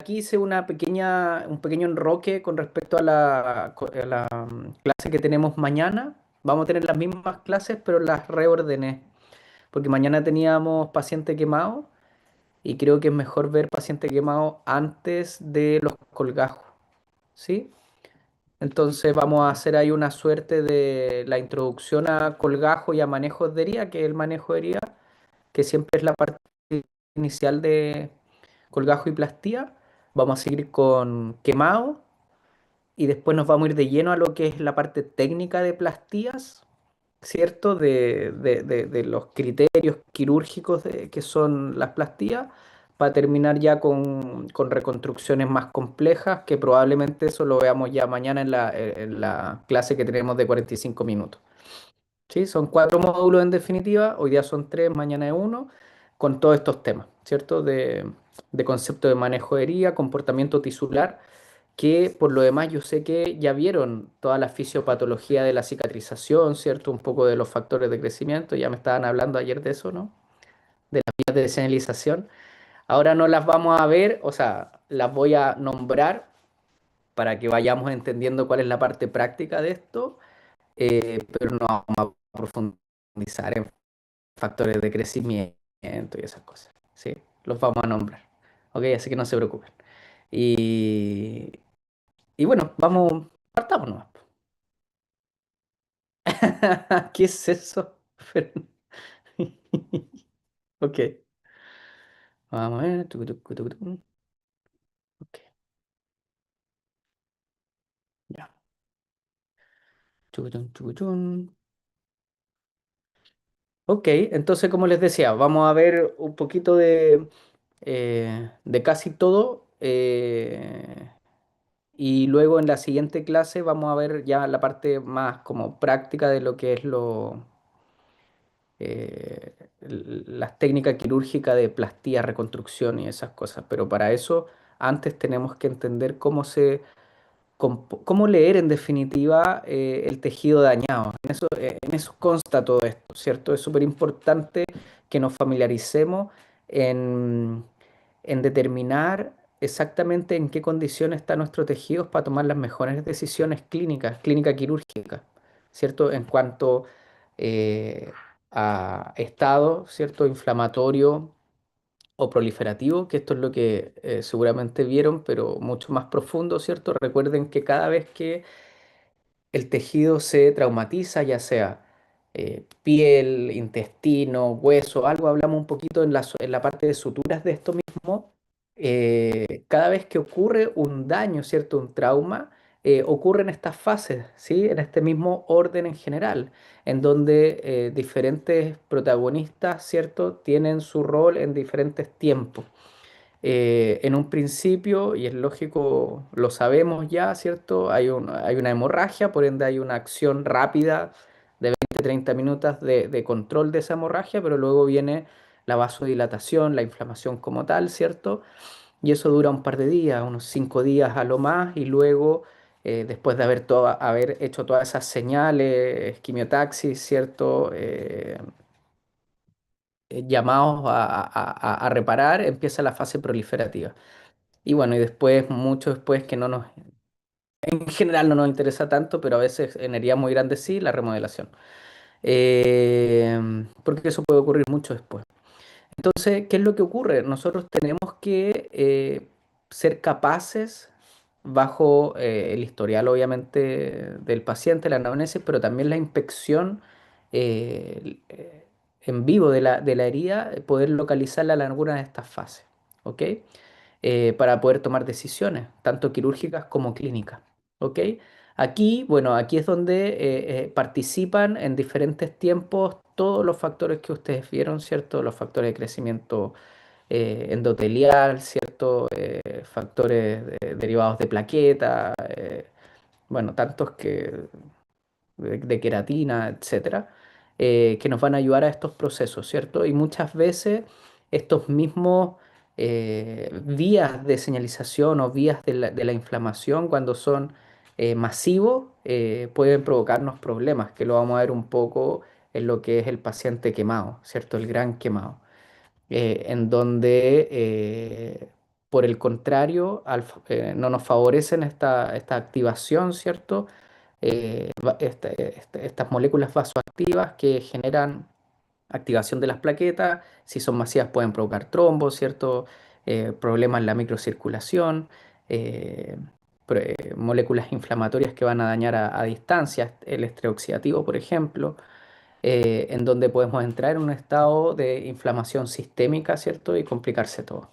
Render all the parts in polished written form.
aquí hice un pequeño enroque con respecto a la clase que tenemos mañana. Vamos a tener las mismas clases, pero las reordené, porque mañana teníamos paciente quemado y creo que es mejor ver paciente quemado antes de los colgajos, ¿sí? Entonces vamos a hacer ahí una suerte de la introducción a colgajo y a manejo de herida, que es el manejo de herida, que siempre es la parte inicial de colgajo y plastía. Vamos a seguir con quemado y después nos vamos a ir de lleno a lo que es la parte técnica de plastías, ¿cierto? De los criterios quirúrgicos que son las plastías, para terminar ya con reconstrucciones más complejas, que probablemente eso lo veamos ya mañana en la clase que tenemos de 45 minutos. ¿Sí? Son cuatro módulos en definitiva, hoy día son tres, mañana es uno, con todos estos temas, ¿cierto? De concepto de manejo de herida, comportamiento tisular, que por lo demás yo sé que ya vieron toda la fisiopatología de la cicatrización, ¿cierto? Un poco de los factores de crecimiento, ya me estaban hablando ayer de eso, ¿no? De las vías de señalización. Ahora no las vamos a ver, o sea, las voy a nombrar para que vayamos entendiendo cuál es la parte práctica de esto, pero no vamos a profundizar en factores de crecimiento y esas cosas, ¿sí? Los vamos a nombrar, ¿ok? Así que no se preocupen. Y, y bueno, vamos, partamos nomás. ¿Qué es eso? Ok, vamos a ver. Ok, ya. Tucutun. Ok, entonces como les decía, vamos a ver un poquito de casi todo. Y luego en la siguiente clase vamos a ver ya la parte más como práctica de lo que es las técnicas quirúrgicas de plastía, reconstrucción y esas cosas. Pero para eso antes tenemos que entender cómo leer en definitiva el tejido dañado. En eso consta todo esto, ¿cierto? Es súper importante que nos familiaricemos en, en determinar exactamente en qué condiciones está nuestro tejido para tomar las mejores decisiones clínicas, clínica quirúrgica, ¿cierto? En cuanto eh, a estado, ¿cierto? Inflamatorio o proliferativo, que esto es lo que seguramente vieron, pero mucho más profundo, ¿cierto? Recuerden que cada vez que el tejido se traumatiza, ya sea piel, intestino, hueso, algo, hablamos un poquito en la parte de suturas de esto mismo, cada vez que ocurre un daño, ¿cierto? Un trauma, ocurren estas fases, ¿sí? En este mismo orden en general, en donde diferentes protagonistas, ¿cierto? Tienen su rol en diferentes tiempos. En un principio, y es lógico, lo sabemos ya, ¿cierto? Hay una hemorragia, por ende hay una acción rápida de 20-30 minutos de control de esa hemorragia, pero luego viene la vasodilatación, la inflamación como tal, ¿cierto? Y eso dura un par de días, unos 5 días a lo más, y luego, después de haber hecho todas esas señales, quimiotaxis, ¿cierto? Llamados a reparar, empieza la fase proliferativa. Y bueno, y después, mucho después que en general no nos interesa tanto, pero a veces en heridas muy grandes sí, la remodelación. Porque eso puede ocurrir mucho después. Entonces, ¿qué es lo que ocurre? Nosotros tenemos que ser capaces, bajo el historial obviamente del paciente, la anamnesis, pero también la inspección en vivo de la herida, poder localizarla en alguna de estas fases, ¿ok? Para poder tomar decisiones, tanto quirúrgicas como clínicas, ¿ok? Aquí, bueno, aquí es donde participan en diferentes tiempos todos los factores que ustedes vieron, ¿cierto? Los factores de crecimiento endotelial, ¿cierto? Factores derivados de plaqueta, bueno, tantos de queratina, etcétera, que nos van a ayudar a estos procesos, ¿cierto? Y muchas veces estos mismos vías de señalización o vías de la inflamación, cuando son masivos, pueden provocarnos problemas, que lo vamos a ver un poco en lo que es el paciente quemado, ¿cierto? El gran quemado, en donde por el contrario, no nos favorecen esta activación, ¿cierto? Estas moléculas vasoactivas que generan activación de las plaquetas, si son masivas pueden provocar trombos, ¿cierto? Problemas en la microcirculación, eh, moléculas inflamatorias que van a dañar a distancia, el estrés oxidativo, por ejemplo, en donde podemos entrar en un estado de inflamación sistémica, ¿cierto? Y complicarse todo.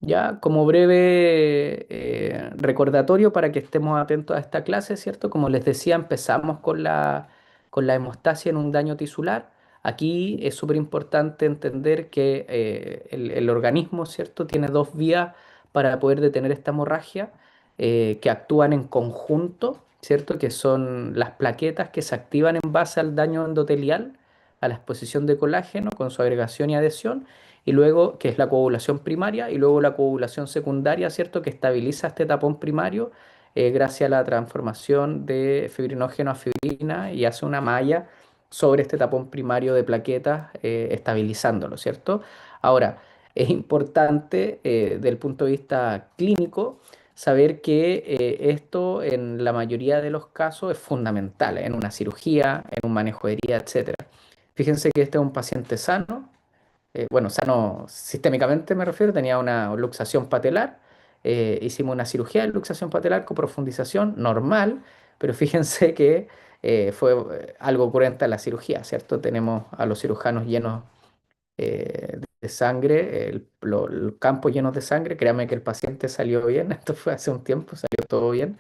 Ya, como breve recordatorio para que estemos atentos a esta clase, ¿cierto? Como les decía, empezamos con la hemostasia en un daño tisular. Aquí es súper importante entender que el organismo, ¿cierto? Tiene dos vías para poder detener esta hemorragia que actúan en conjunto, ¿cierto? Que son las plaquetas que se activan en base al daño endotelial, a la exposición de colágeno con su agregación y adhesión y luego, que es la coagulación primaria, y luego la coagulación secundaria, ¿cierto? Que estabiliza este tapón primario gracias a la transformación de fibrinógeno a fibrina y hace una malla sobre este tapón primario de plaquetas, estabilizándolo, ¿cierto? Ahora, es importante desde el punto de vista clínico saber que esto en la mayoría de los casos es fundamental en una cirugía, en un manejo de herida, etcétera. Fíjense que este es un paciente sano, bueno, sano sistémicamente me refiero, tenía una luxación patelar, hicimos una cirugía de luxación patelar con profundización normal, pero fíjense que fue algo ocurrente a la cirugía, ¿cierto? Tenemos a los cirujanos llenos de sangre, el campo llenos de sangre, créanme que el paciente salió bien, esto fue hace un tiempo, salió todo bien,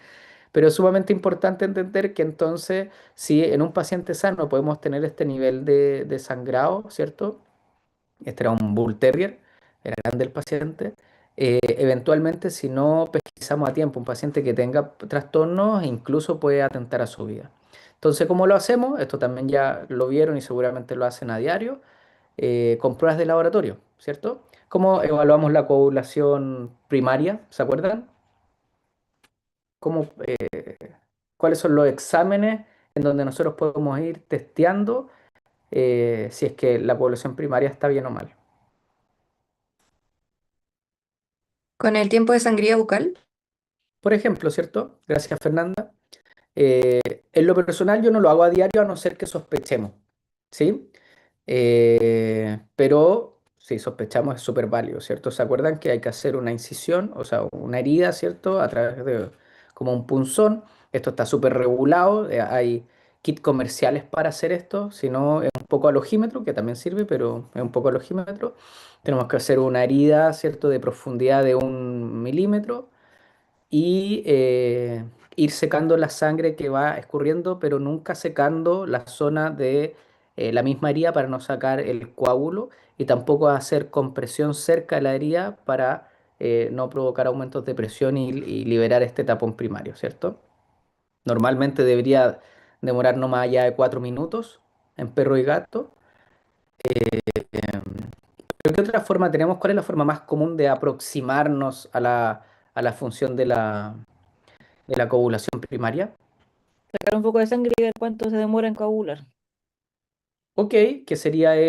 pero es sumamente importante entender que entonces, si en un paciente sano podemos tener este nivel de sangrado, ¿cierto? Este era un Bull Terrier, era grande el paciente. Eventualmente, si no pesquisamos a tiempo un paciente que tenga trastornos, incluso puede atentar a su vida. Entonces, ¿cómo lo hacemos? Esto también ya lo vieron y seguramente lo hacen a diario, con pruebas de laboratorio, ¿cierto? ¿Cómo evaluamos la coagulación primaria? ¿Se acuerdan? ¿Cómo, cuáles son los exámenes en donde nosotros podemos ir testeando si es que la coagulación primaria está bien o mal? Con el tiempo de sangría bucal, Por ejemplo, ¿cierto? Gracias, Fernanda. Eh, en lo personal yo no lo hago a diario a no ser que sospechemos, ¿sí? Pero si sospechamos es súper válido, ¿cierto? ¿Se acuerdan que hay que hacer una incisión, o sea, una herida, ¿cierto? A través de como un punzón. Esto está súper regulado, hay kits comerciales para hacer esto, si no es un poco al ojímetro, que también sirve, pero es un poco al ojímetro. Tenemos que hacer una herida, ¿cierto? De profundidad de 1 milímetro y ir secando la sangre que va escurriendo, pero nunca secando la zona de la misma herida para no sacar el coágulo y tampoco hacer compresión cerca de la herida para no provocar aumentos de presión y liberar este tapón primario, ¿cierto? Normalmente debería demorar no más allá de 4 minutos en perro y gato. ¿Pero qué otra forma tenemos? ¿Cuál es la forma más común de aproximarnos a la función de la coagulación primaria? Sacar un poco de sangre y ver cuánto se demora en coagular. Ok, que sería la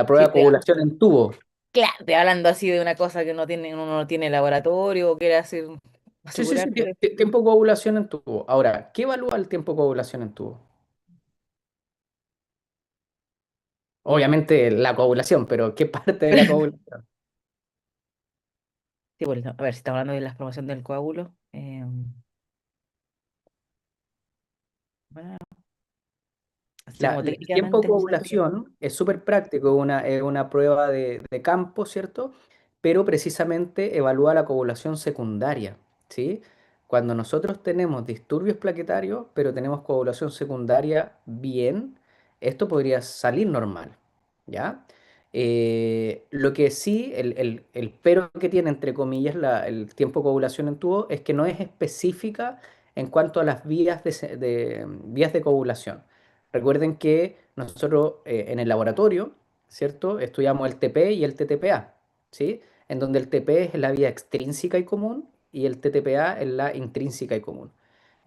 Sí, prueba de coagulación en tubo. claro, estoy hablando así de una cosa que uno no tiene laboratorio o quiere hacer, Sí, sí, sí, asegurarse. tiempo de coagulación en tubo. Ahora, ¿qué evalúa el tiempo de coagulación en tubo? Obviamente la coagulación, pero ¿qué parte de la coagulación? Sí, pues, a ver, si estamos hablando de la formación del coágulo. Bueno, así como El tiempo de técnicamente no sé. coagulación es súper práctico, es una prueba de campo, ¿cierto? Pero precisamente evalúa la coagulación secundaria, ¿sí? Cuando nosotros tenemos disturbios plaquetarios, pero tenemos coagulación secundaria bien, esto podría salir normal, ¿ya? Lo que sí, el pero que tiene, entre comillas, el tiempo de coagulación en tubo es que no es específica en cuanto a las vías de coagulación. Recuerden que nosotros en el laboratorio, ¿cierto? Estudiamos el TP y el TTPA, ¿sí? En donde el TP es la vía extrínseca y común y el TTPA es la intrínseca y común.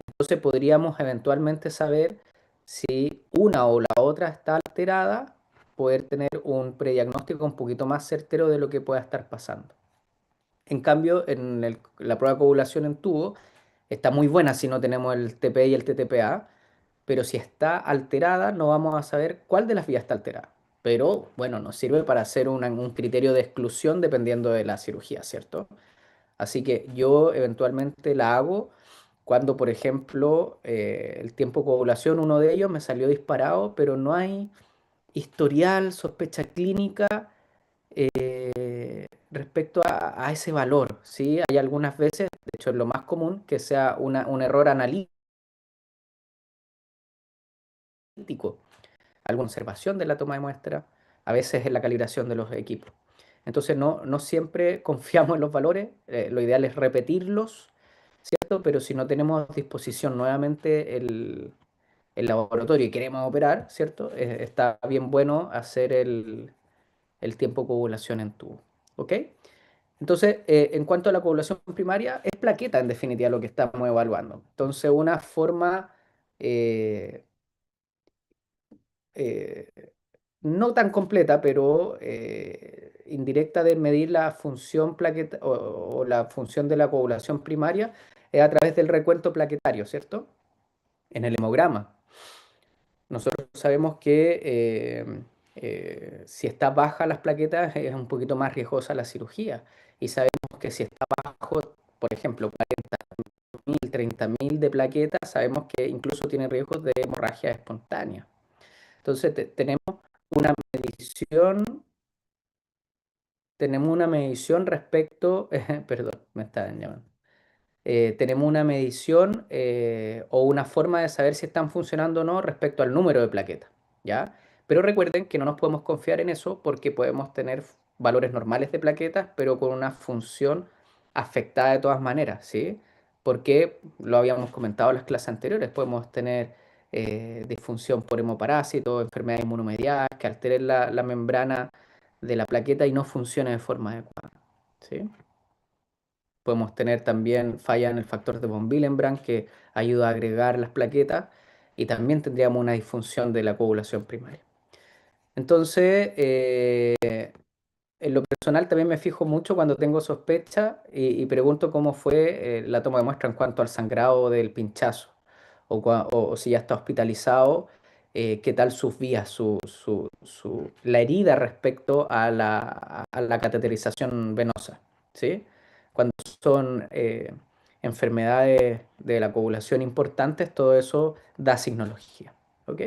Entonces podríamos eventualmente saber si una o la otra está alterada poder tener un prediagnóstico un poquito más certero de lo que pueda estar pasando. En cambio, la prueba de coagulación en tubo está muy buena si no tenemos el TP y el TTPA, pero si está alterada no vamos a saber cuál de las vías está alterada. Pero bueno, nos sirve para hacer un criterio de exclusión dependiendo de la cirugía, ¿cierto? Así que yo eventualmente la hago cuando, por ejemplo, el tiempo de coagulación, uno de ellos me salió disparado, pero no hay historial, sospecha clínica respecto a ese valor, ¿sí? Hay algunas veces, de hecho es lo más común, que sea un error analítico, alguna observación de la toma de muestra, a veces en la calibración de los equipos. Entonces no siempre confiamos en los valores, lo ideal es repetirlos, ¿cierto? Pero si no tenemos a disposición nuevamente el laboratorio y queremos operar, ¿cierto? Está bien bueno hacer el tiempo de coagulación en tubo, ¿ok? Entonces, en cuanto a la coagulación primaria, es plaqueta en definitiva lo que estamos evaluando. Entonces, una forma eh, eh, no tan completa, pero indirecta de medir la función plaqueta o la función de la coagulación primaria es a través del recuento plaquetario, ¿cierto? En el hemograma. Nosotros sabemos que si está baja las plaquetas es un poquito más riesgosa la cirugía. Y sabemos que si está bajo, por ejemplo, 40.000, 30.000 de plaquetas, sabemos que incluso tiene riesgos de hemorragia espontánea. Entonces tenemos una medición, respecto, perdón, me están llamando. Tenemos una medición o una forma de saber si están funcionando o no respecto al número de plaquetas, ¿ya? Pero recuerden que no nos podemos confiar en eso porque podemos tener valores normales de plaquetas, pero con una función afectada de todas maneras, ¿sí? Porque lo habíamos comentado en las clases anteriores, podemos tener disfunción por hemoparásito, enfermedades inmunomediadas que alteren la membrana de la plaqueta y no funcione de forma adecuada, ¿sí? Podemos tener también falla en el factor de von Willebrand que ayuda a agregar las plaquetas y también tendríamos una disfunción de la coagulación primaria. Entonces, en lo personal también me fijo mucho cuando tengo sospecha y pregunto cómo fue la toma de muestra en cuanto al sangrado del pinchazo o si ya está hospitalizado, qué tal sus vías, la herida respecto a la cateterización venosa, ¿sí? Cuando son enfermedades de la coagulación importantes, todo eso da signología, ¿ok?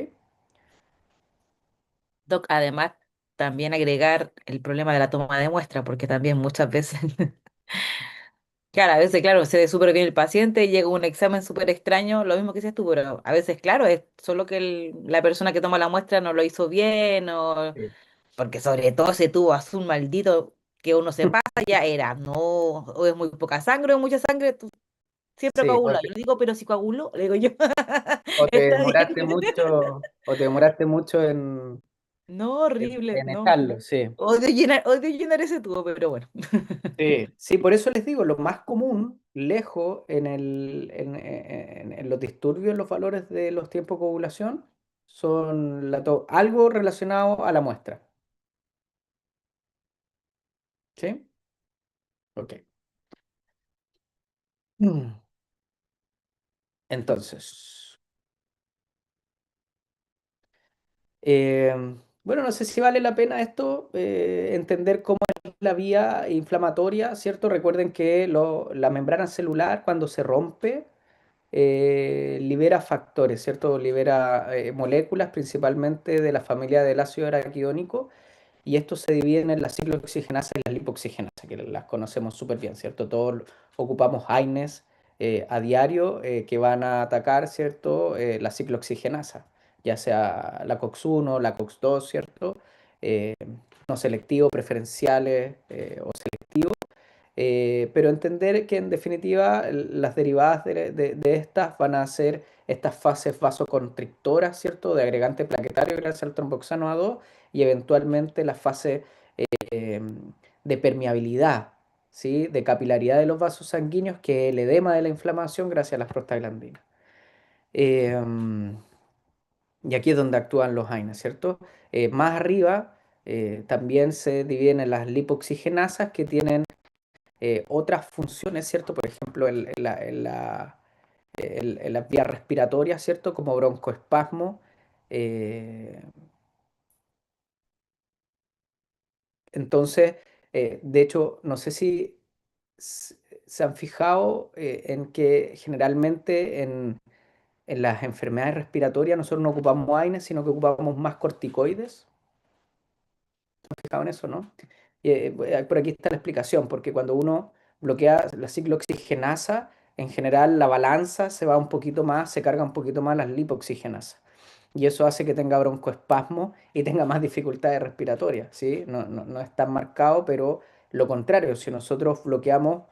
Doc, además, también agregar el problema de la toma de muestra, porque también muchas veces, claro, a veces, claro, se ve súper bien el paciente, llega un examen súper extraño, lo mismo que dices tú, pero a veces, claro, es solo que la persona que toma la muestra no lo hizo bien, o Sí. porque sobre todo ese tubo azul maldito que uno se pasa, ya era, no, o es muy poca sangre o mucha sangre, tú siempre Sí, coagula. Yo le digo, pero si coagulo, le digo yo, o te está bien. demoraste mucho, o te demoraste mucho en, No, horrible, en no. echarlo, sí. Odio llenar ese tubo, pero bueno. Sí, sí, por eso les digo, lo más común, lejos, en los disturbios, en los valores de los tiempos de coagulación, son algo relacionado a la muestra. ¿Sí? Ok. Mm. Entonces, bueno, no sé si vale la pena esto, entender cómo es la vía inflamatoria, ¿cierto? Recuerden que la membrana celular, cuando se rompe, libera factores, ¿cierto? Libera moléculas principalmente de la familia del ácido araquidónico y estos se dividen en la ciclooxigenasa y la lipoxigenasa, que las conocemos súper bien, ¿cierto? Todos ocupamos AINES a diario que van a atacar, ¿cierto? La ciclooxigenasa, ya sea la COX-1, la COX-2, ¿cierto? Eh, no selectivo, preferenciales o selectivos, pero entender que en definitiva las derivadas de estas van a ser estas fases vasoconstrictoras, ¿cierto? De agregante plaquetario gracias al tromboxano A2 y eventualmente la fase eh, de permeabilidad, ¿sí? De capilaridad de los vasos sanguíneos, que es el edema de la inflamación gracias a las prostaglandinas. Eh, Y aquí es donde actúan los AINES, ¿cierto? Más arriba también se dividen en las lipoxigenasas que tienen otras funciones, ¿cierto? Por ejemplo, en las vías respiratorias, ¿cierto? Como broncoespasmo. eh, entonces, de hecho, no sé si s- se han fijado en que generalmente en las enfermedades respiratorias nosotros no ocupamos AINES, sino que ocupamos más corticoides. Fijado en eso, ¿no? Por aquí está la explicación, porque cuando uno bloquea la ciclooxigenasa, en general la balanza se va un poquito más, se carga un poquito más las lipoxigenasas. Y eso hace que tenga broncoespasmo y tenga más dificultades respiratorias, ¿sí? No es tan marcado, pero lo contrario, si nosotros bloqueamos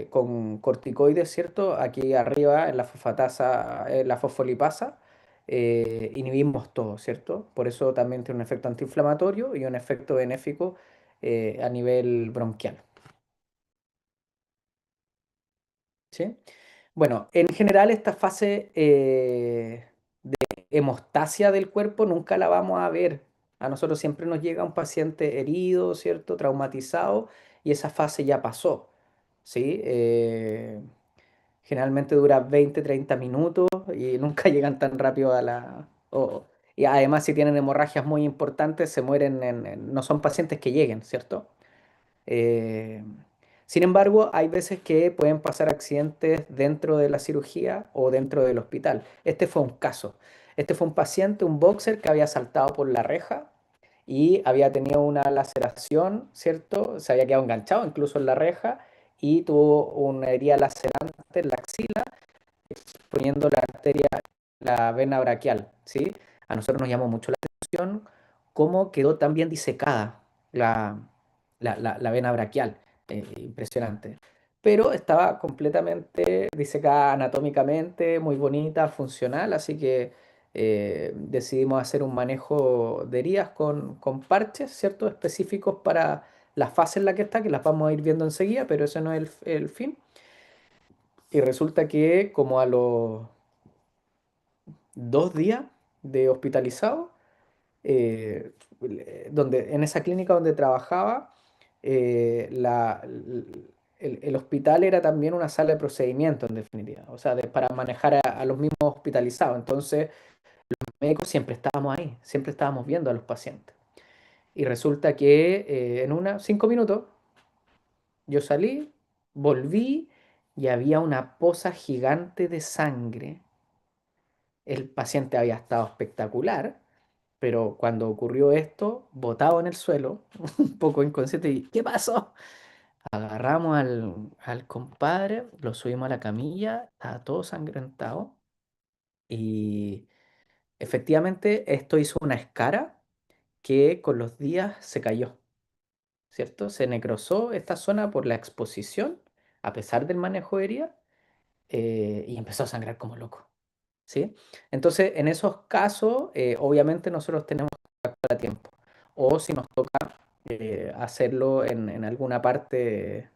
con corticoides, ¿cierto? Aquí arriba en la fosfatasa, en la fosfolipasa, inhibimos todo, ¿cierto? Por eso también tiene un efecto antiinflamatorio y un efecto benéfico a nivel bronquial, ¿sí? Bueno, en general esta fase hemostasia del cuerpo nunca la vamos a ver. A nosotros siempre nos llega un paciente herido, ¿cierto? Traumatizado y esa fase ya pasó, ¿sí? Generalmente dura 20, 30 minutos y nunca llegan tan rápido a y además si tienen hemorragias muy importantes, se mueren no son pacientes que lleguen, ¿cierto? Eh, Sin embargo, hay veces que pueden pasar accidentes dentro de la cirugía o dentro del hospital. Este fue un caso. Este fue un paciente, un boxer que había saltado por la reja y había tenido una laceración, ¿cierto? Se había quedado enganchado incluso en la reja y tuvo una herida lacerante en la axila poniendo la arteria, la vena braquial, ¿sí? A nosotros nos llamó mucho la atención cómo quedó tan bien disecada la, la vena braquial, impresionante. Pero estaba completamente disecada anatómicamente, muy bonita, funcional, así que decidimos hacer un manejo de heridas con parches, ¿cierto? Específicos para la fase en la que está, que las vamos a ir viendo enseguida, pero ese no es el fin. Y resulta que como a los 2 días de hospitalizado, donde, en esa clínica donde trabajaba, el hospital era también una sala de procedimiento, en definitiva, o sea, para manejar a los mismos hospitalizados. Entonces, los médicos siempre estábamos ahí, siempre estábamos viendo a los pacientes. Y resulta que en 5 minutos yo salí, volví y había una poza gigante de sangre. El paciente había estado espectacular, pero cuando ocurrió esto, botado en el suelo, un poco inconsciente, y ¿qué pasó? Agarramos al compadre, lo subimos a la camilla, estaba todo sangrentado y efectivamente esto hizo una escara que con los días se cayó, ¿cierto? Se necrosó esta zona por la exposición, a pesar del manejo de herida, y empezó a sangrar como loco, ¿sí? Entonces, en esos casos, obviamente nosotros tenemos a tiempo. O si nos toca hacerlo en alguna parte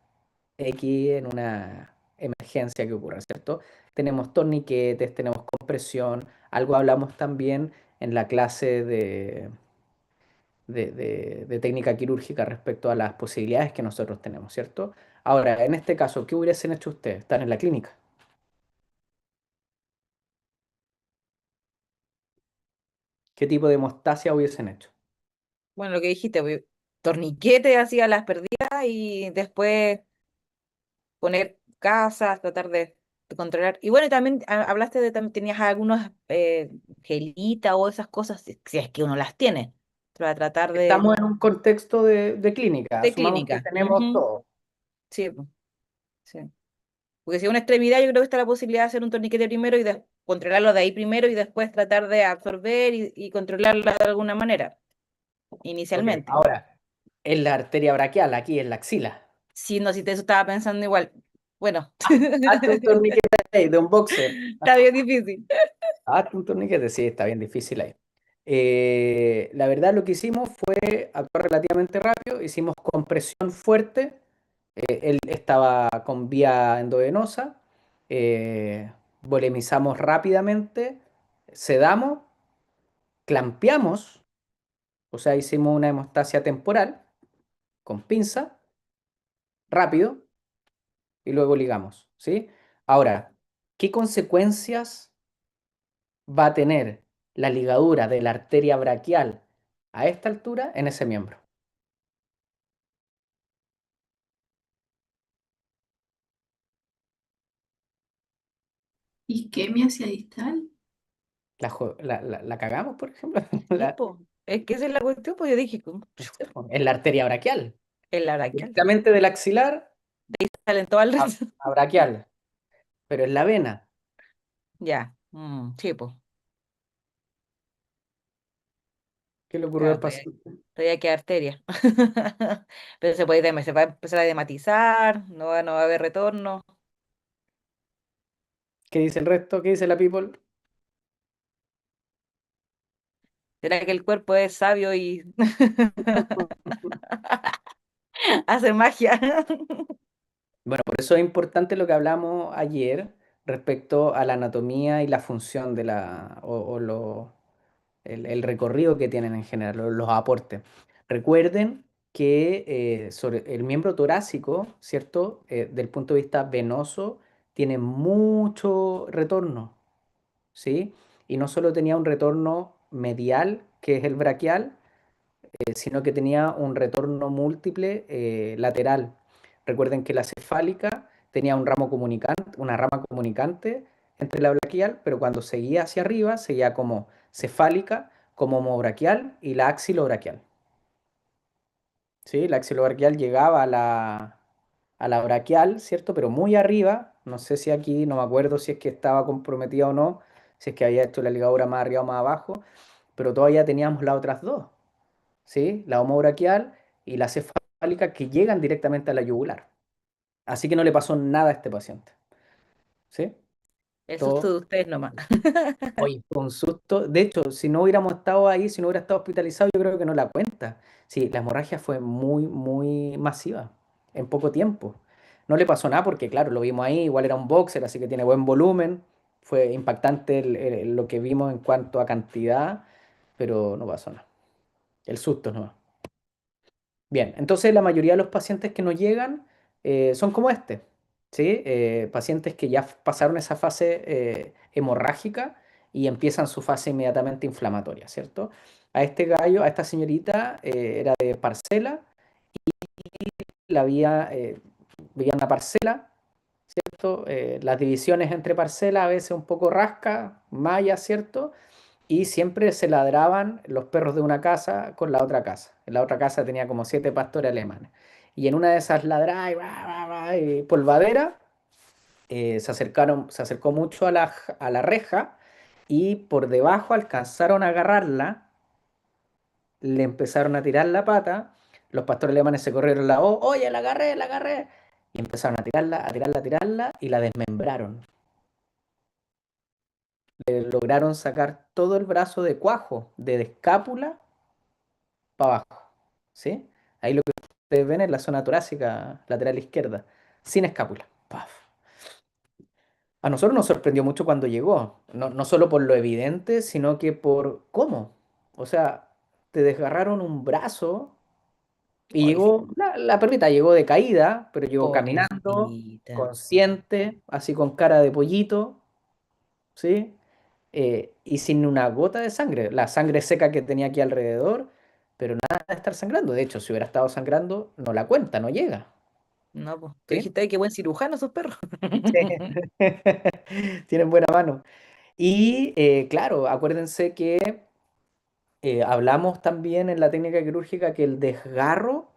X, en una emergencia que ocurra, ¿cierto? Tenemos torniquetes, tenemos compresión, algo hablamos también en la clase de técnica quirúrgica respecto a las posibilidades que nosotros tenemos, ¿cierto? Ahora, en este caso, ¿qué hubiesen hecho ustedes? Están en la clínica. ¿Qué tipo de hemostasia hubiesen hecho? Bueno, lo que dijiste, pues, torniquete hacía las perdidas y después poner casas, tratar de controlar. Y bueno, y también hablaste de también tenías algunos gelitas o esas cosas, si es que uno las tiene, para tratar Estamos en un contexto de clínica, de asumamos que clínica. tenemos Ujú. todo. Sí, pues, sí. Porque si es una extremidad, yo creo que está la posibilidad de hacer un torniquete primero y controlarlo de ahí primero y después tratar de absorber y controlarla de alguna manera, Ok, inicialmente. ahora, en la arteria braquial, aquí en la axila. Sí, no, si te eso estaba pensando igual. Bueno, Hazte un torniquete ahí, de un boxer. está bien difícil. Hazte un torniquete, sí, está bien difícil ahí. La verdad lo que hicimos fue actuar relativamente rápido, hicimos compresión fuerte, él estaba con vía endovenosa, volemizamos rápidamente, sedamos clampeamos, o sea, hicimos una hemostasia temporal con pinza, rápido, y luego ligamos, ¿sí? Ahora, ¿qué consecuencias va a tener la ligadura de la arteria braquial a esta altura en ese miembro? Isquemia hacia distal. La cagamos, por ejemplo, Sí, po. Es que esa es la cuestión, pues yo dije, ¿cómo? no sé, po, en la arteria braquial, En la braquial. directamente del axilar Salen todas a, las... a braquial, pero en la vena. Ya, sí, pues. ¿Qué le ocurrió Claro, al paciente? todavía queda arteria. Pero se va a empezar a dematizar, no va a haber retorno. ¿Qué dice el resto? ¿Qué dice la people? ¿Será que el cuerpo es sabio y hace magia? Bueno, por eso es importante lo que hablamos ayer respecto a la anatomía y la función de el recorrido que tienen en general, los aportes. Recuerden que sobre el miembro torácico, ¿cierto? Del punto de vista venoso, tiene mucho retorno, ¿sí? Y no solo tenía un retorno medial, que es el braquial, sino que tenía un retorno múltiple lateral. Recuerden que la cefálica tenía un ramo comunicante, una rama comunicante entre la braquial, pero cuando seguía hacia arriba, seguía como cefálica, como homobraquial y la axilobraquial. ¿Sí? La axilobraquial llegaba a la braquial, ¿cierto? Pero muy arriba, no sé si aquí, no me acuerdo si es que estaba comprometida o no, si es que había hecho la ligadura más arriba o más abajo, pero todavía teníamos las otras dos. ¿Sí? La homobraquial y la cefálica que llegan directamente a la yugular. Así que no le pasó nada a este paciente. ¿Sí? El susto Todo. de ustedes nomás. Oye, fue un susto. De hecho, si no hubiéramos estado ahí, si no hubiera estado hospitalizado, yo creo que no la cuenta. Sí, la hemorragia fue muy, muy masiva en poco tiempo. No le pasó nada porque, claro, lo vimos ahí, igual era un boxer, así que tiene buen volumen. Fue impactante lo que vimos en cuanto a cantidad, pero no pasó nada. El susto no. Bien, entonces la mayoría de los pacientes que nos llegan son como este, ¿sí? Pacientes que ya pasaron esa fase hemorrágica y empiezan su fase inmediatamente inflamatoria, ¿cierto? A este gallo, a esta señorita, era de parcela, la veía una parcela, ¿cierto? Las divisiones entre parcelas a veces un poco rasca, malla, ¿cierto? Y siempre se ladraban los perros de una casa con la otra casa. En la otra casa tenía como 7 pastores alemanes. Y en una de esas ladradas y, y polvadera, se acercó mucho a a la reja y por debajo alcanzaron a agarrarla, le empezaron a tirar la pata, los pastores alemanes se corrieron la voz, oye, la agarré, y empezaron a tirarla, a tirarla, a tirarla, y la desmembraron. Le lograron sacar todo el brazo de cuajo, de escápula para abajo, ¿sí? Ahí lo que ustedes ven es la zona torácica lateral izquierda, sin escápula. Paf. A nosotros nos sorprendió mucho cuando llegó, no solo por lo evidente, sino que por cómo. O sea, te desgarraron un brazo y Ay, llegó, la perrita llegó de caída, pero llegó caminando, pobrecita. consciente, así con cara de pollito, ¿sí? Y sin una gota de sangre, la sangre seca que tenía aquí alrededor, pero nada de estar sangrando. De hecho, si hubiera estado sangrando, no la cuenta, no llega. No, pues tú ¿Sí? dijiste, ay, qué buen cirujano esos perros. Sí. Tienen buena mano. Y claro, acuérdense que hablamos también en la técnica quirúrgica que el desgarro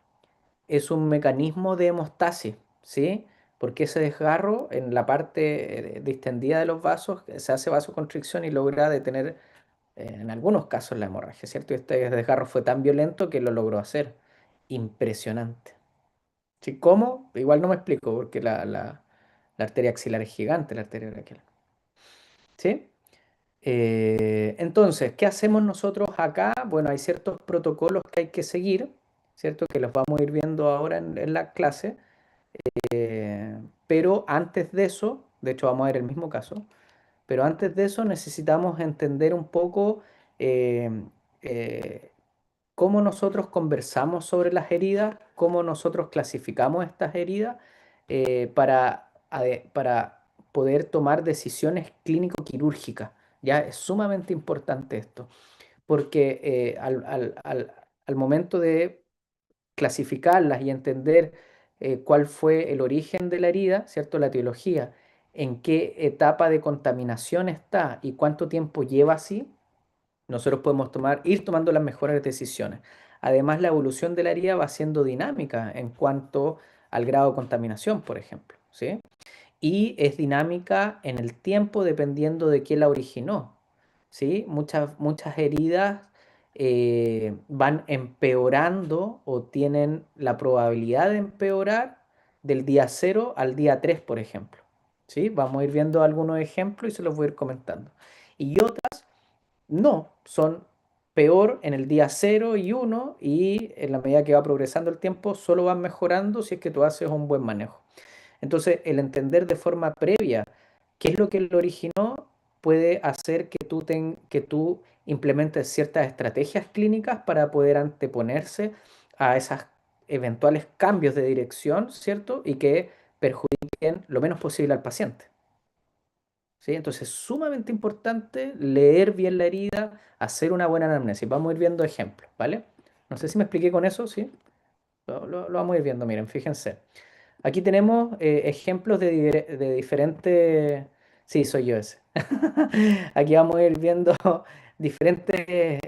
es un mecanismo de hemostasis, ¿sí? Porque ese desgarro en la parte distendida de los vasos se hace vasoconstricción y logra detener en algunos casos la hemorragia, ¿cierto? Y este desgarro fue tan violento que lo logró hacer. Impresionante. ¿Sí? ¿Cómo? Igual no me explico, porque la arteria axilar es gigante, la arteria braquial. ¿Sí? Entonces, ¿qué hacemos nosotros acá? Bueno, hay ciertos protocolos que hay que seguir, ¿cierto? Que los vamos a ir viendo ahora en la clase. Pero antes de eso, de hecho vamos a ver el mismo caso, pero antes de eso necesitamos entender un poco eh, eh, cómo nosotros conversamos sobre las heridas, cómo nosotros clasificamos estas heridas para poder tomar decisiones clínico-quirúrgicas. Ya es sumamente importante esto, porque al momento de clasificarlas y entender cuál fue el origen de la herida, ¿cierto? La etiología, en qué etapa de contaminación está y cuánto tiempo lleva así, nosotros podemos ir tomando las mejores decisiones. Además, la evolución de la herida va siendo dinámica en cuanto al grado de contaminación, por ejemplo, ¿sí? Y es dinámica en el tiempo dependiendo de qué la originó, ¿sí? Muchas heridas van empeorando o tienen la probabilidad de empeorar del día 0 al día 3, por ejemplo, ¿sí? Vamos a ir viendo algunos ejemplos y se los voy a ir comentando. Y otras no, son peor en el día 0 y 1 y en la medida que va progresando el tiempo solo van mejorando si es que tú haces un buen manejo. Entonces, el entender de forma previa qué es lo que lo originó puede hacer que tú implementes ciertas estrategias clínicas para poder anteponerse a esos eventuales cambios de dirección, ¿cierto? Y que perjudiquen lo menos posible al paciente. ¿Sí? Entonces, es sumamente importante leer bien la herida, hacer una buena anamnesis. Vamos a ir viendo ejemplos, ¿vale? No sé si me expliqué con eso, ¿sí? Lo vamos a ir viendo, miren, fíjense. Aquí tenemos ejemplos de diferentes... Sí, soy yo ese. Aquí vamos a ir viendo diferentes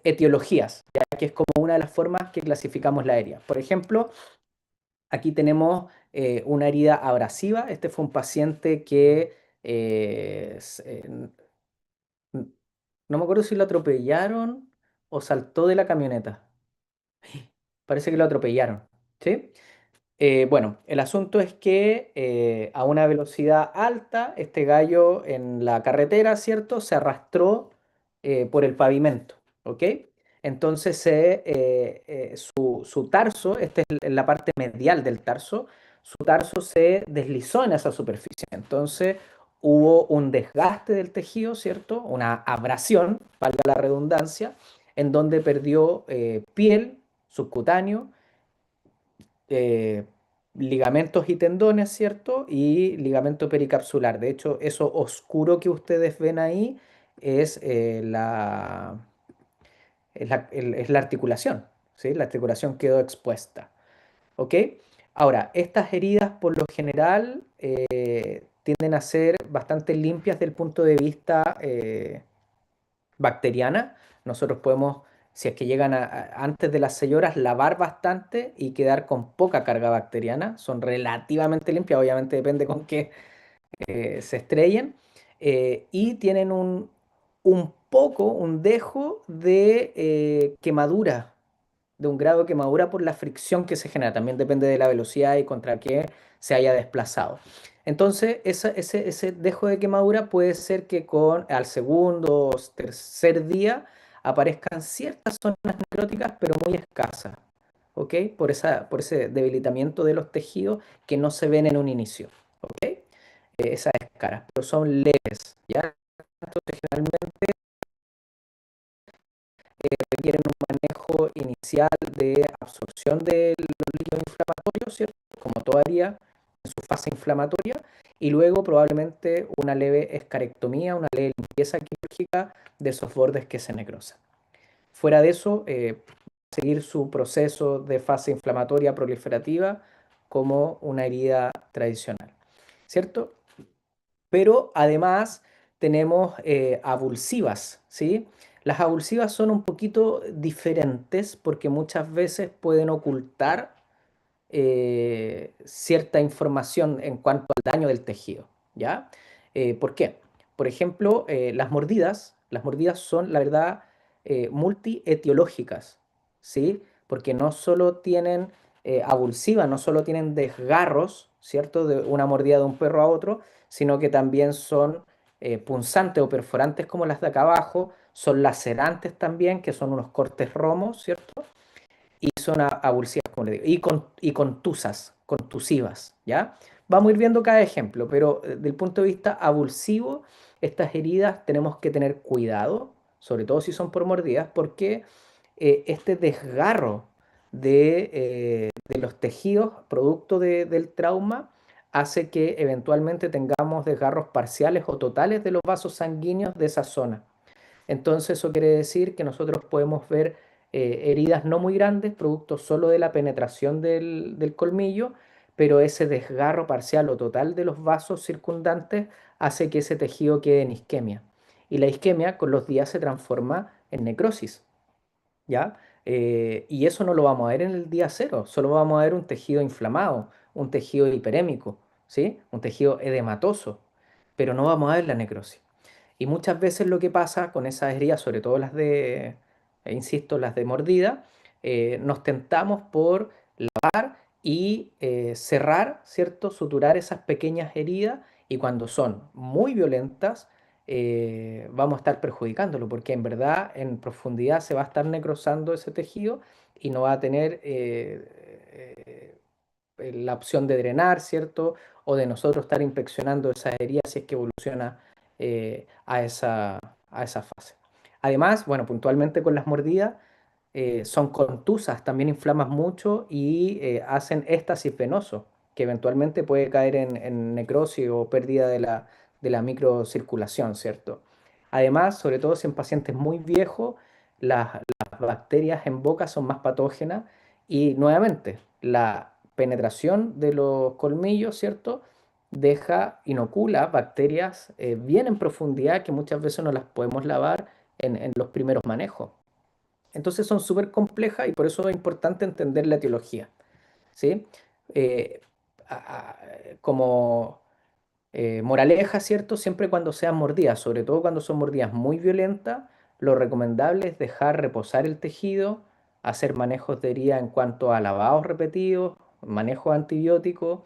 etiologías, ya que es como una de las formas que clasificamos la herida. Por ejemplo, aquí tenemos una herida abrasiva. Este fue un paciente que no me acuerdo si lo atropellaron o saltó de la camioneta. Parece que lo atropellaron, ¿sí? Bueno, el asunto es que a una velocidad alta, este gallo en la carretera, ¿cierto? Se arrastró por el pavimento, ¿ok? Entonces su tarso, esta es la parte medial del tarso, su tarso se deslizó en esa superficie. Entonces hubo un desgaste del tejido, ¿cierto? Una abrasión, valga la redundancia, en donde perdió piel, subcutáneo, eh, ligamentos y tendones, ¿cierto? Y ligamento pericapsular. De hecho, eso oscuro que ustedes ven ahí es, es la articulación, ¿sí? La articulación quedó expuesta, ¿ok? Ahora, estas heridas por lo general tienden a ser bastante limpias del punto de vista bacteriana. Nosotros podemos, si es que llegan antes de las 6 horas, lavar bastante y quedar con poca carga bacteriana. Son relativamente limpias, obviamente depende con qué se estrellen. Y tienen un dejo de quemadura, de un grado de quemadura por la fricción que se genera. También depende de la velocidad y contra qué se haya desplazado. Entonces, ese dejo de quemadura puede ser que al segundo o tercer día aparezcan ciertas zonas necróticas, pero muy escasas, ¿ok? Por ese debilitamiento de los tejidos que no se ven en un inicio, ¿ok? Esas escaras, pero son leves, ¿ya? Entonces, generalmente requieren un manejo inicial de absorción de los líquidos inflamatorios, ¿cierto? Como todavía en su fase inflamatoria, y luego probablemente una leve escarectomía, una leve limpieza quirúrgica de esos bordes que se necrosan. Fuera de eso, seguir su proceso de fase inflamatoria proliferativa como una herida tradicional, ¿cierto? Pero además tenemos avulsivas, ¿sí? Las avulsivas son un poquito diferentes porque muchas veces pueden ocultar cierta información en cuanto al daño del tejido, ¿ya? ¿Por qué? Por ejemplo, las mordidas son, la verdad, multietiológicas, ¿sí? Porque no solo tienen avulsivas, no solo tienen desgarros, ¿cierto? De una mordida de un perro a otro, sino que también son punzantes o perforantes como las de acá abajo, son lacerantes también, que son unos cortes romos, ¿cierto? Y son abulsivas, como le digo, y contusivas, ¿ya? Vamos a ir viendo cada ejemplo, pero desde el punto de vista abulsivo, estas heridas tenemos que tener cuidado, sobre todo si son por mordidas, porque este desgarro de los tejidos producto del trauma hace que eventualmente tengamos desgarros parciales o totales de los vasos sanguíneos de esa zona. Entonces eso quiere decir que nosotros podemos ver heridas no muy grandes, producto solo de la penetración del colmillo, pero ese desgarro parcial o total de los vasos circundantes hace que ese tejido quede en isquemia. Y la isquemia con los días se transforma en necrosis. ¿Ya? Y eso no lo vamos a ver en el día cero, solo vamos a ver un tejido inflamado, un tejido hiperémico, ¿sí? Un tejido edematoso, pero no vamos a ver la necrosis. Y muchas veces lo que pasa con esas heridas, sobre todo las de, insisto, las de mordida, nos tentamos por y cerrar, ¿cierto? Suturar esas pequeñas heridas y cuando son muy violentas, vamos a estar perjudicándolo porque en verdad en profundidad se va a estar necrosando ese tejido y no va a tener la opción de drenar, ¿cierto? O de nosotros estar inspeccionando esas heridas si es que evoluciona a esa fase. Además, bueno, puntualmente con las mordidas, son contusas, también inflaman mucho y hacen éstasis venoso, que eventualmente puede caer en necrosis o pérdida de la microcirculación, ¿cierto? Además, sobre todo si en pacientes muy viejos, las bacterias en boca son más patógenas y nuevamente la penetración de los colmillos, ¿cierto? Inocula bacterias bien en profundidad que muchas veces no las podemos lavar en los primeros manejos. Entonces son súper complejas y por eso es importante entender la etiología, ¿sí? Eh, como moraleja, ¿cierto? Siempre cuando sean mordidas, sobre todo cuando son mordidas muy violentas, lo recomendable es dejar reposar el tejido, hacer manejos de herida en cuanto a lavados repetidos, manejo antibiótico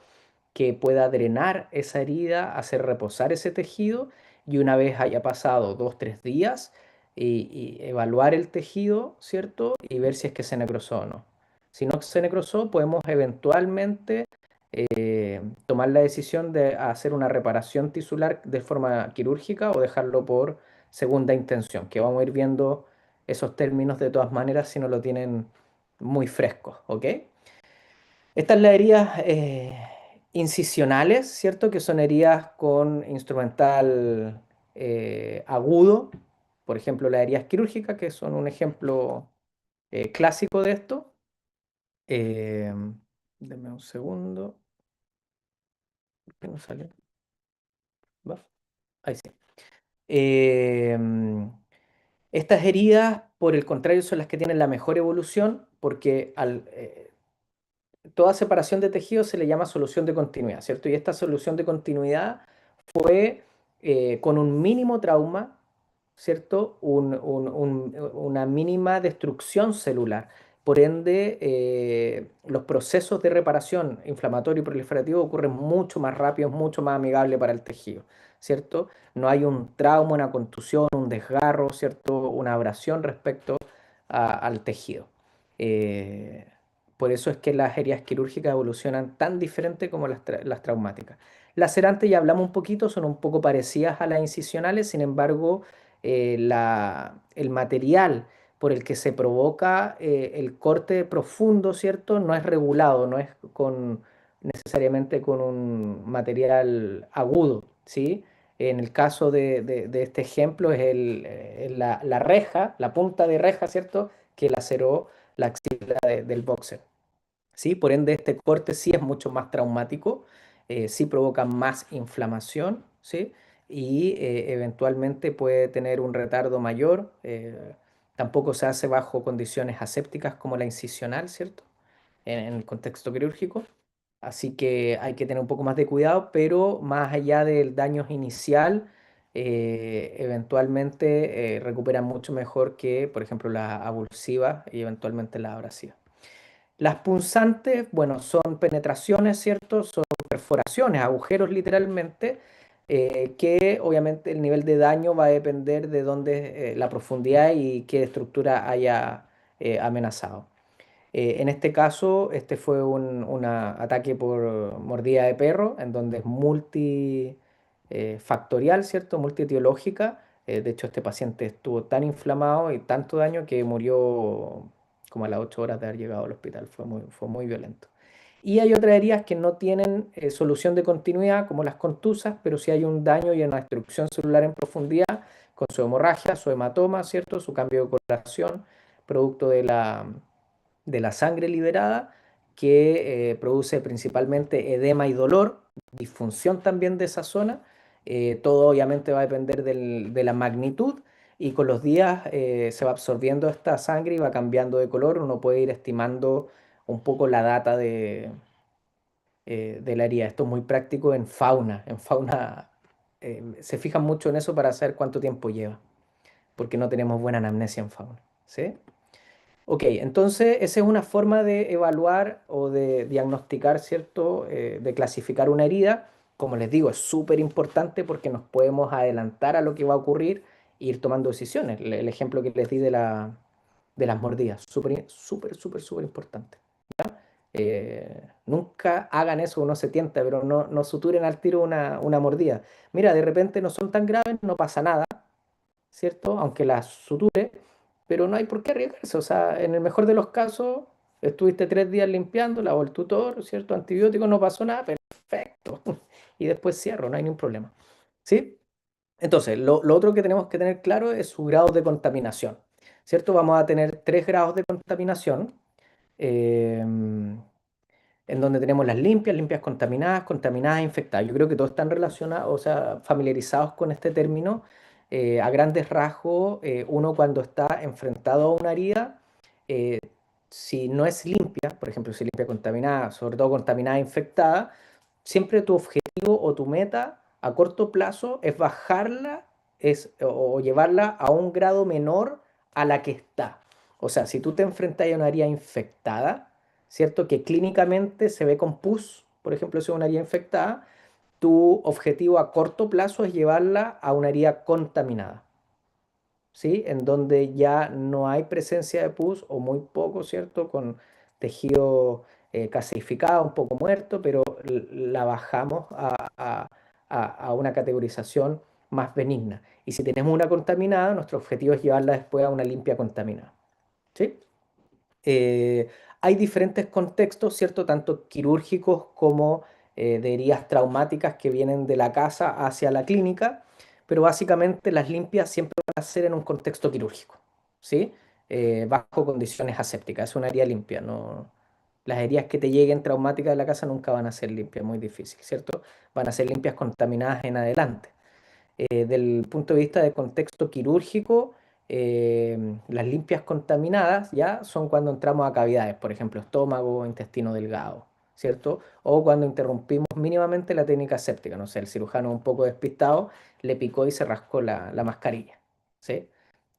que pueda drenar esa herida, hacer reposar ese tejido y una vez haya pasado 2, 3 días, y evaluar el tejido, ¿cierto? Y ver si es que se necrosó o no. Si no se necrosó, podemos eventualmente tomar la decisión de hacer una reparación tisular de forma quirúrgica o dejarlo por segunda intención, que vamos a ir viendo esos términos de todas maneras si no lo tienen muy frescos, ¿ok? Estas las heridas incisionales, ¿cierto? Que son heridas con instrumental agudo, por ejemplo, las heridas quirúrgicas, que son un ejemplo clásico de esto. Eh, Denme un segundo. ¿Por qué no sale? ¿Va? Ahí sí. Em, Estas heridas, por el contrario, son las que tienen la mejor evolución porque toda separación de tejido se le llama solución de continuidad, ¿cierto? Y esta solución de continuidad fue con un mínimo trauma, ¿cierto? Una mínima destrucción celular. Por ende, los procesos de reparación inflamatorio y proliferativo ocurren mucho más rápido, mucho más amigable para el tejido, ¿cierto? No hay un trauma, una contusión, un desgarro, ¿cierto? Una abrasión respecto al tejido. Eh, por eso es que las heridas quirúrgicas evolucionan tan diferente como las traumáticas. Las cerantes, ya hablamos un poquito, son un poco parecidas a las incisionales, sin embargo, el material por el que se provoca el corte profundo, ¿cierto? No es regulado, no es necesariamente con un material agudo, ¿sí? En el caso de este ejemplo es la reja, la punta de reja, ¿cierto? Que laceró la axila del boxer. ¿Sí? Por ende, este corte sí es mucho más traumático, sí provoca más inflamación, ¿sí? Y eventualmente puede tener un retardo mayor. Tampoco se hace bajo condiciones asépticas como la incisional, ¿cierto? En el contexto quirúrgico. Así que hay que tener un poco más de cuidado, pero más allá del daño inicial, eventualmente recuperan mucho mejor que, por ejemplo, la abulsiva y eventualmente la abrasiva. Las punzantes, bueno, son penetraciones, ¿cierto? Son perforaciones, agujeros literalmente, que obviamente el nivel de daño va a depender de dónde, la profundidad y qué estructura haya amenazado. En este caso, este fue un ataque por mordida de perro, en donde es multifactorial, ¿cierto? Multietiológica. De hecho, este paciente estuvo tan inflamado y tanto daño que murió como a las 8 horas de haber llegado al hospital. Fue muy violento. Y hay otras heridas que no tienen solución de continuidad, como las contusas, pero si hay un daño y una destrucción celular en profundidad, con su hemorragia, su hematoma, ¿cierto? Su cambio de coloración, producto de la sangre liberada, que produce principalmente edema y dolor, disfunción también de esa zona. Todo obviamente va a depender de la magnitud y con los días se va absorbiendo esta sangre y va cambiando de color. Uno puede ir estimando un poco la data de la herida. Esto es muy práctico en fauna. En fauna se fijan mucho en eso para saber cuánto tiempo lleva, porque no tenemos buena anamnesia en fauna. ¿Sí? Ok, entonces esa es una forma de evaluar o de diagnosticar, ¿cierto? De clasificar una herida. Como les digo, es súper importante porque nos podemos adelantar a lo que va a ocurrir e ir tomando decisiones. El ejemplo que les di de las mordidas, súper importante. Nunca hagan eso, uno se tienta, pero no suturen al tiro una mordida. Mira, de repente no son tan graves, no pasa nada, ¿cierto? Aunque las suture, pero no hay por qué arriesgarse. O sea, en el mejor de los casos, estuviste 3 días limpiándola o el tutor, ¿cierto? Antibiótico, no pasó nada, perfecto. Y después cierro, no hay ningún problema. ¿Sí? Entonces, lo otro que tenemos que tener claro es su grado de contaminación, ¿cierto? Vamos a tener 3 grados de contaminación. En donde tenemos las limpias, limpias contaminadas, contaminadas e infectadas. Yo creo que todos están relacionados, o sea, familiarizados con este término. A grandes rasgos, uno cuando está enfrentado a una herida, eh, si no es limpia, por ejemplo, si limpia contaminada, sobre todo contaminada e infectada, siempre tu objetivo o tu meta a corto plazo es bajarla o llevarla a un grado menor a la que está. O sea, si tú te enfrentas a una herida infectada, ¿cierto? Que clínicamente se ve con pus, por ejemplo, si es una herida infectada, tu objetivo a corto plazo es llevarla a una herida contaminada, ¿sí? En donde ya no hay presencia de pus o muy poco, ¿cierto? Con tejido calcificado, un poco muerto, pero la bajamos a una categorización más benigna. Y si tenemos una contaminada, nuestro objetivo es llevarla después a una limpia contaminada, ¿sí? eh, Hay diferentes contextos, ¿cierto? Tanto quirúrgicos como de heridas traumáticas que vienen de la casa hacia la clínica, pero básicamente las limpias siempre van a ser en un contexto quirúrgico, ¿sí? Bajo condiciones asépticas, es una herida limpia, no... Las heridas que te lleguen traumáticas de la casa nunca van a ser limpias, muy difícil, ¿cierto? Van a ser limpias contaminadas en adelante. Del punto de vista de contexto quirúrgico, las limpias contaminadas ya son cuando entramos a cavidades, por ejemplo, estómago, intestino delgado, ¿cierto? O cuando interrumpimos mínimamente la técnica séptica, no sé, el cirujano un poco despistado le picó y se rascó la mascarilla, ¿sí?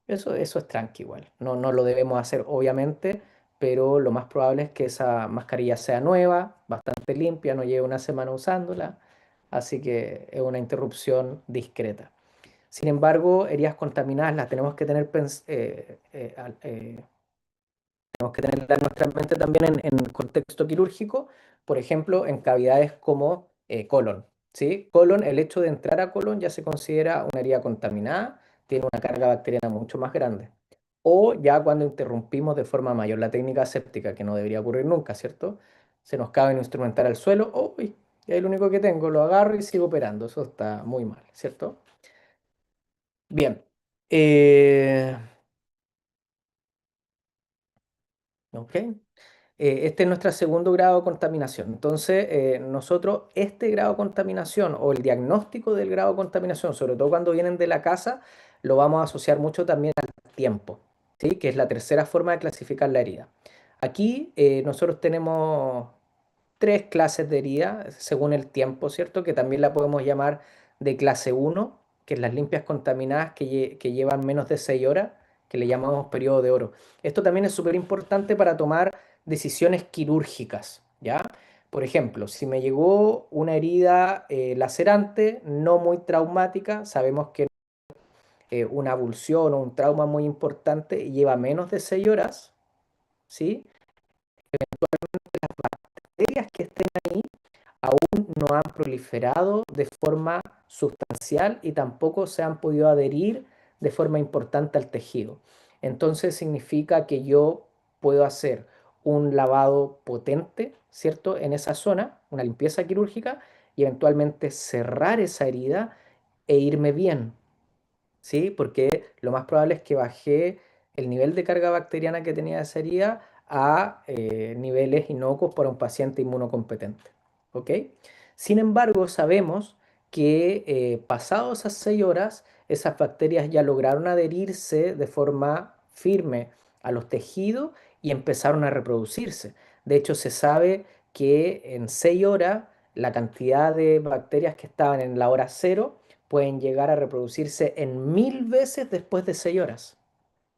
Eso es tranqui igual. No lo debemos hacer, obviamente, pero lo más probable es que esa mascarilla sea nueva, bastante limpia, no lleve una semana usándola, así que es una interrupción discreta. Sin embargo, heridas contaminadas las tenemos que tener tenemos que tenerla en nuestra mente también en contexto quirúrgico, por ejemplo, en cavidades como colon, ¿sí? Colon, el hecho de entrar a colon ya se considera una herida contaminada, tiene una carga bacteriana mucho más grande. O ya cuando interrumpimos de forma mayor la técnica aséptica, que no debería ocurrir nunca, ¿cierto? Se nos cabe un instrumental al suelo, uy, es el único que tengo, lo agarro y sigo operando, eso está muy mal, ¿cierto? Bien. Eh, ok. Este es nuestro segundo grado de contaminación. Entonces, nosotros este grado de contaminación o el diagnóstico del grado de contaminación, sobre todo cuando vienen de la casa, lo vamos a asociar mucho también al tiempo, ¿sí? Que es la tercera forma de clasificar la herida. Aquí nosotros tenemos 3 clases de herida según el tiempo, ¿cierto? Que también la podemos llamar de clase uno, que es las limpias contaminadas que llevan menos de 6 horas, que le llamamos periodo de oro. Esto también es súper importante para tomar decisiones quirúrgicas, ¿ya? Por ejemplo, si me llegó una herida lacerante, no muy traumática, sabemos que una abulsión o un trauma muy importante lleva menos de 6 horas, ¿sí? Bacterias que estén ahí aún no han proliferado de forma sustancial y tampoco se han podido adherir de forma importante al tejido. Entonces significa que yo puedo hacer un lavado potente, ¿cierto? En esa zona, una limpieza quirúrgica y eventualmente cerrar esa herida e irme bien, ¿sí? Porque lo más probable es que bajé el nivel de carga bacteriana que tenía esa herida a niveles inocuos para un paciente inmunocompetente, ¿ok? Sin embargo, sabemos que pasados esas 6 horas, esas bacterias ya lograron adherirse de forma firme a los tejidos y empezaron a reproducirse. De hecho, se sabe que en 6 horas la cantidad de bacterias que estaban en la hora cero pueden llegar a reproducirse en 1000 veces después de 6 horas,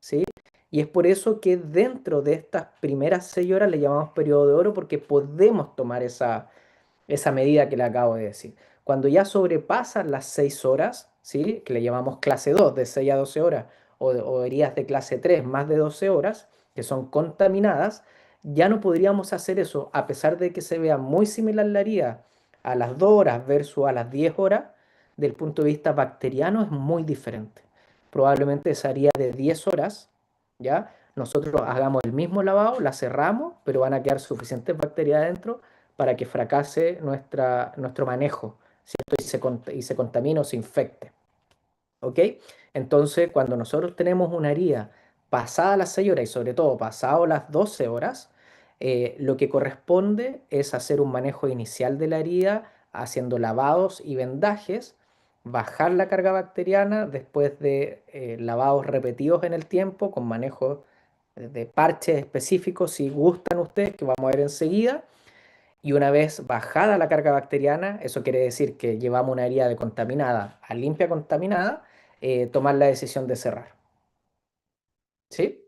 ¿sí? Y es por eso que dentro de estas primeras 6 horas le llamamos periodo de oro porque podemos tomar esa medida que le acabo de decir. Cuando ya sobrepasan las 6 horas, ¿sí? Que le llamamos clase 2 de 6 a 12 horas, o heridas de clase 3 más de 12 horas, que son contaminadas, ya no podríamos hacer eso, a pesar de que se vea muy similar la herida a las 2 horas versus a las 10 horas, del punto de vista bacteriano es muy diferente. Probablemente esa herida de 10 horas, ¿ya? Nosotros hagamos el mismo lavado, la cerramos, pero van a quedar suficientes bacterias adentro para que fracase nuestro manejo, ¿cierto? Y se contamine o se infecte, ¿ok? Entonces, cuando nosotros tenemos una herida pasada las 6 horas y sobre todo pasado las 12 horas, lo que corresponde es hacer un manejo inicial de la herida, haciendo lavados y vendajes, bajar la carga bacteriana después de lavados repetidos en el tiempo con manejo de parches específicos, si gustan ustedes, que vamos a ver enseguida. Y una vez bajada la carga bacteriana, eso quiere decir que llevamos una herida de contaminada a limpia contaminada, tomar la decisión de cerrar. ¿Sí?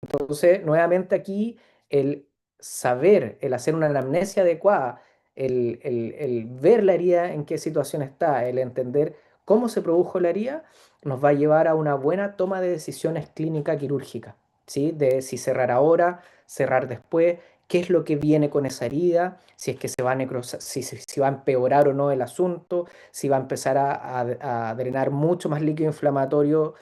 Entonces, nuevamente aquí, el saber, el hacer una anamnesia adecuada, el ver la herida en qué situación está, el entender cómo se produjo la herida, nos va a llevar a una buena toma de decisiones clínica quirúrgica, ¿sí? De si cerrar ahora, cerrar después, qué es lo que viene con esa herida, si es que se va a si va a empeorar o no el asunto, si va a empezar a drenar mucho más líquido inflamatorio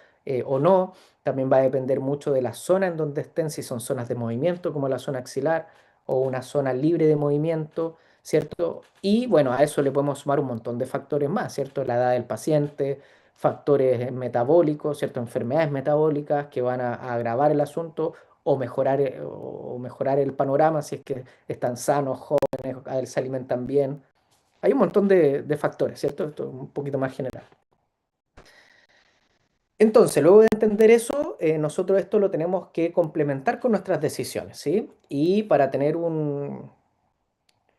o no. También va a depender mucho de la zona en donde estén, si son zonas de movimiento como la zona axilar o una zona libre de movimiento, ¿cierto? Y bueno, a eso le podemos sumar un montón de factores más, ¿cierto? La edad del paciente, factores metabólicos, ¿cierto? Enfermedades metabólicas que van a agravar el asunto o mejorar el panorama si es que están sanos, jóvenes, se alimentan bien. Hay un montón de factores, ¿cierto? Esto es un poquito más general. Entonces, luego de entender eso, nosotros esto lo tenemos que complementar con nuestras decisiones, ¿sí? Y para tener un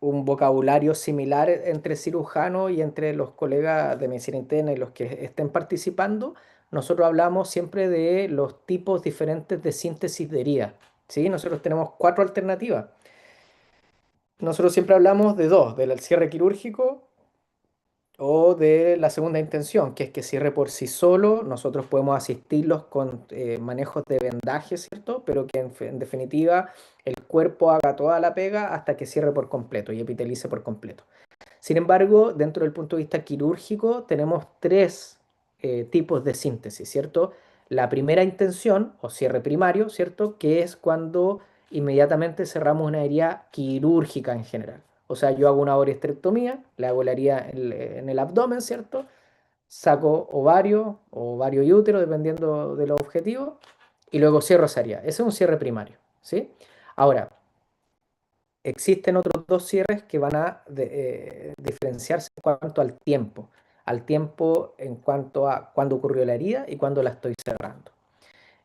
vocabulario similar entre cirujanos y entre los colegas de medicina interna y los que estén participando, nosotros hablamos siempre de los tipos diferentes de síntesis de herida, ¿sí? Nosotros tenemos 4 alternativas. Nosotros siempre hablamos de dos, del cierre quirúrgico o de la segunda intención, que es que cierre por sí solo, nosotros podemos asistirlos con manejos de vendaje, ¿cierto? Pero que en definitiva el cuerpo haga toda la pega hasta que cierre por completo y epitelice por completo. Sin embargo, dentro del punto de vista quirúrgico, tenemos 3 tipos de síntesis, ¿cierto? La primera intención, o cierre primario, ¿cierto? Que es cuando inmediatamente cerramos una herida quirúrgica en general. O sea, yo hago una oreostrectomía, le hago la herida en el abdomen, ¿cierto? Saco ovario y útero, dependiendo de los objetivos, y luego cierro esa herida. Ese es un cierre primario, ¿sí? Ahora, existen otros 2 cierres que van a diferenciarse en cuanto al tiempo en cuanto a cuándo ocurrió la herida y cuándo la estoy cerrando.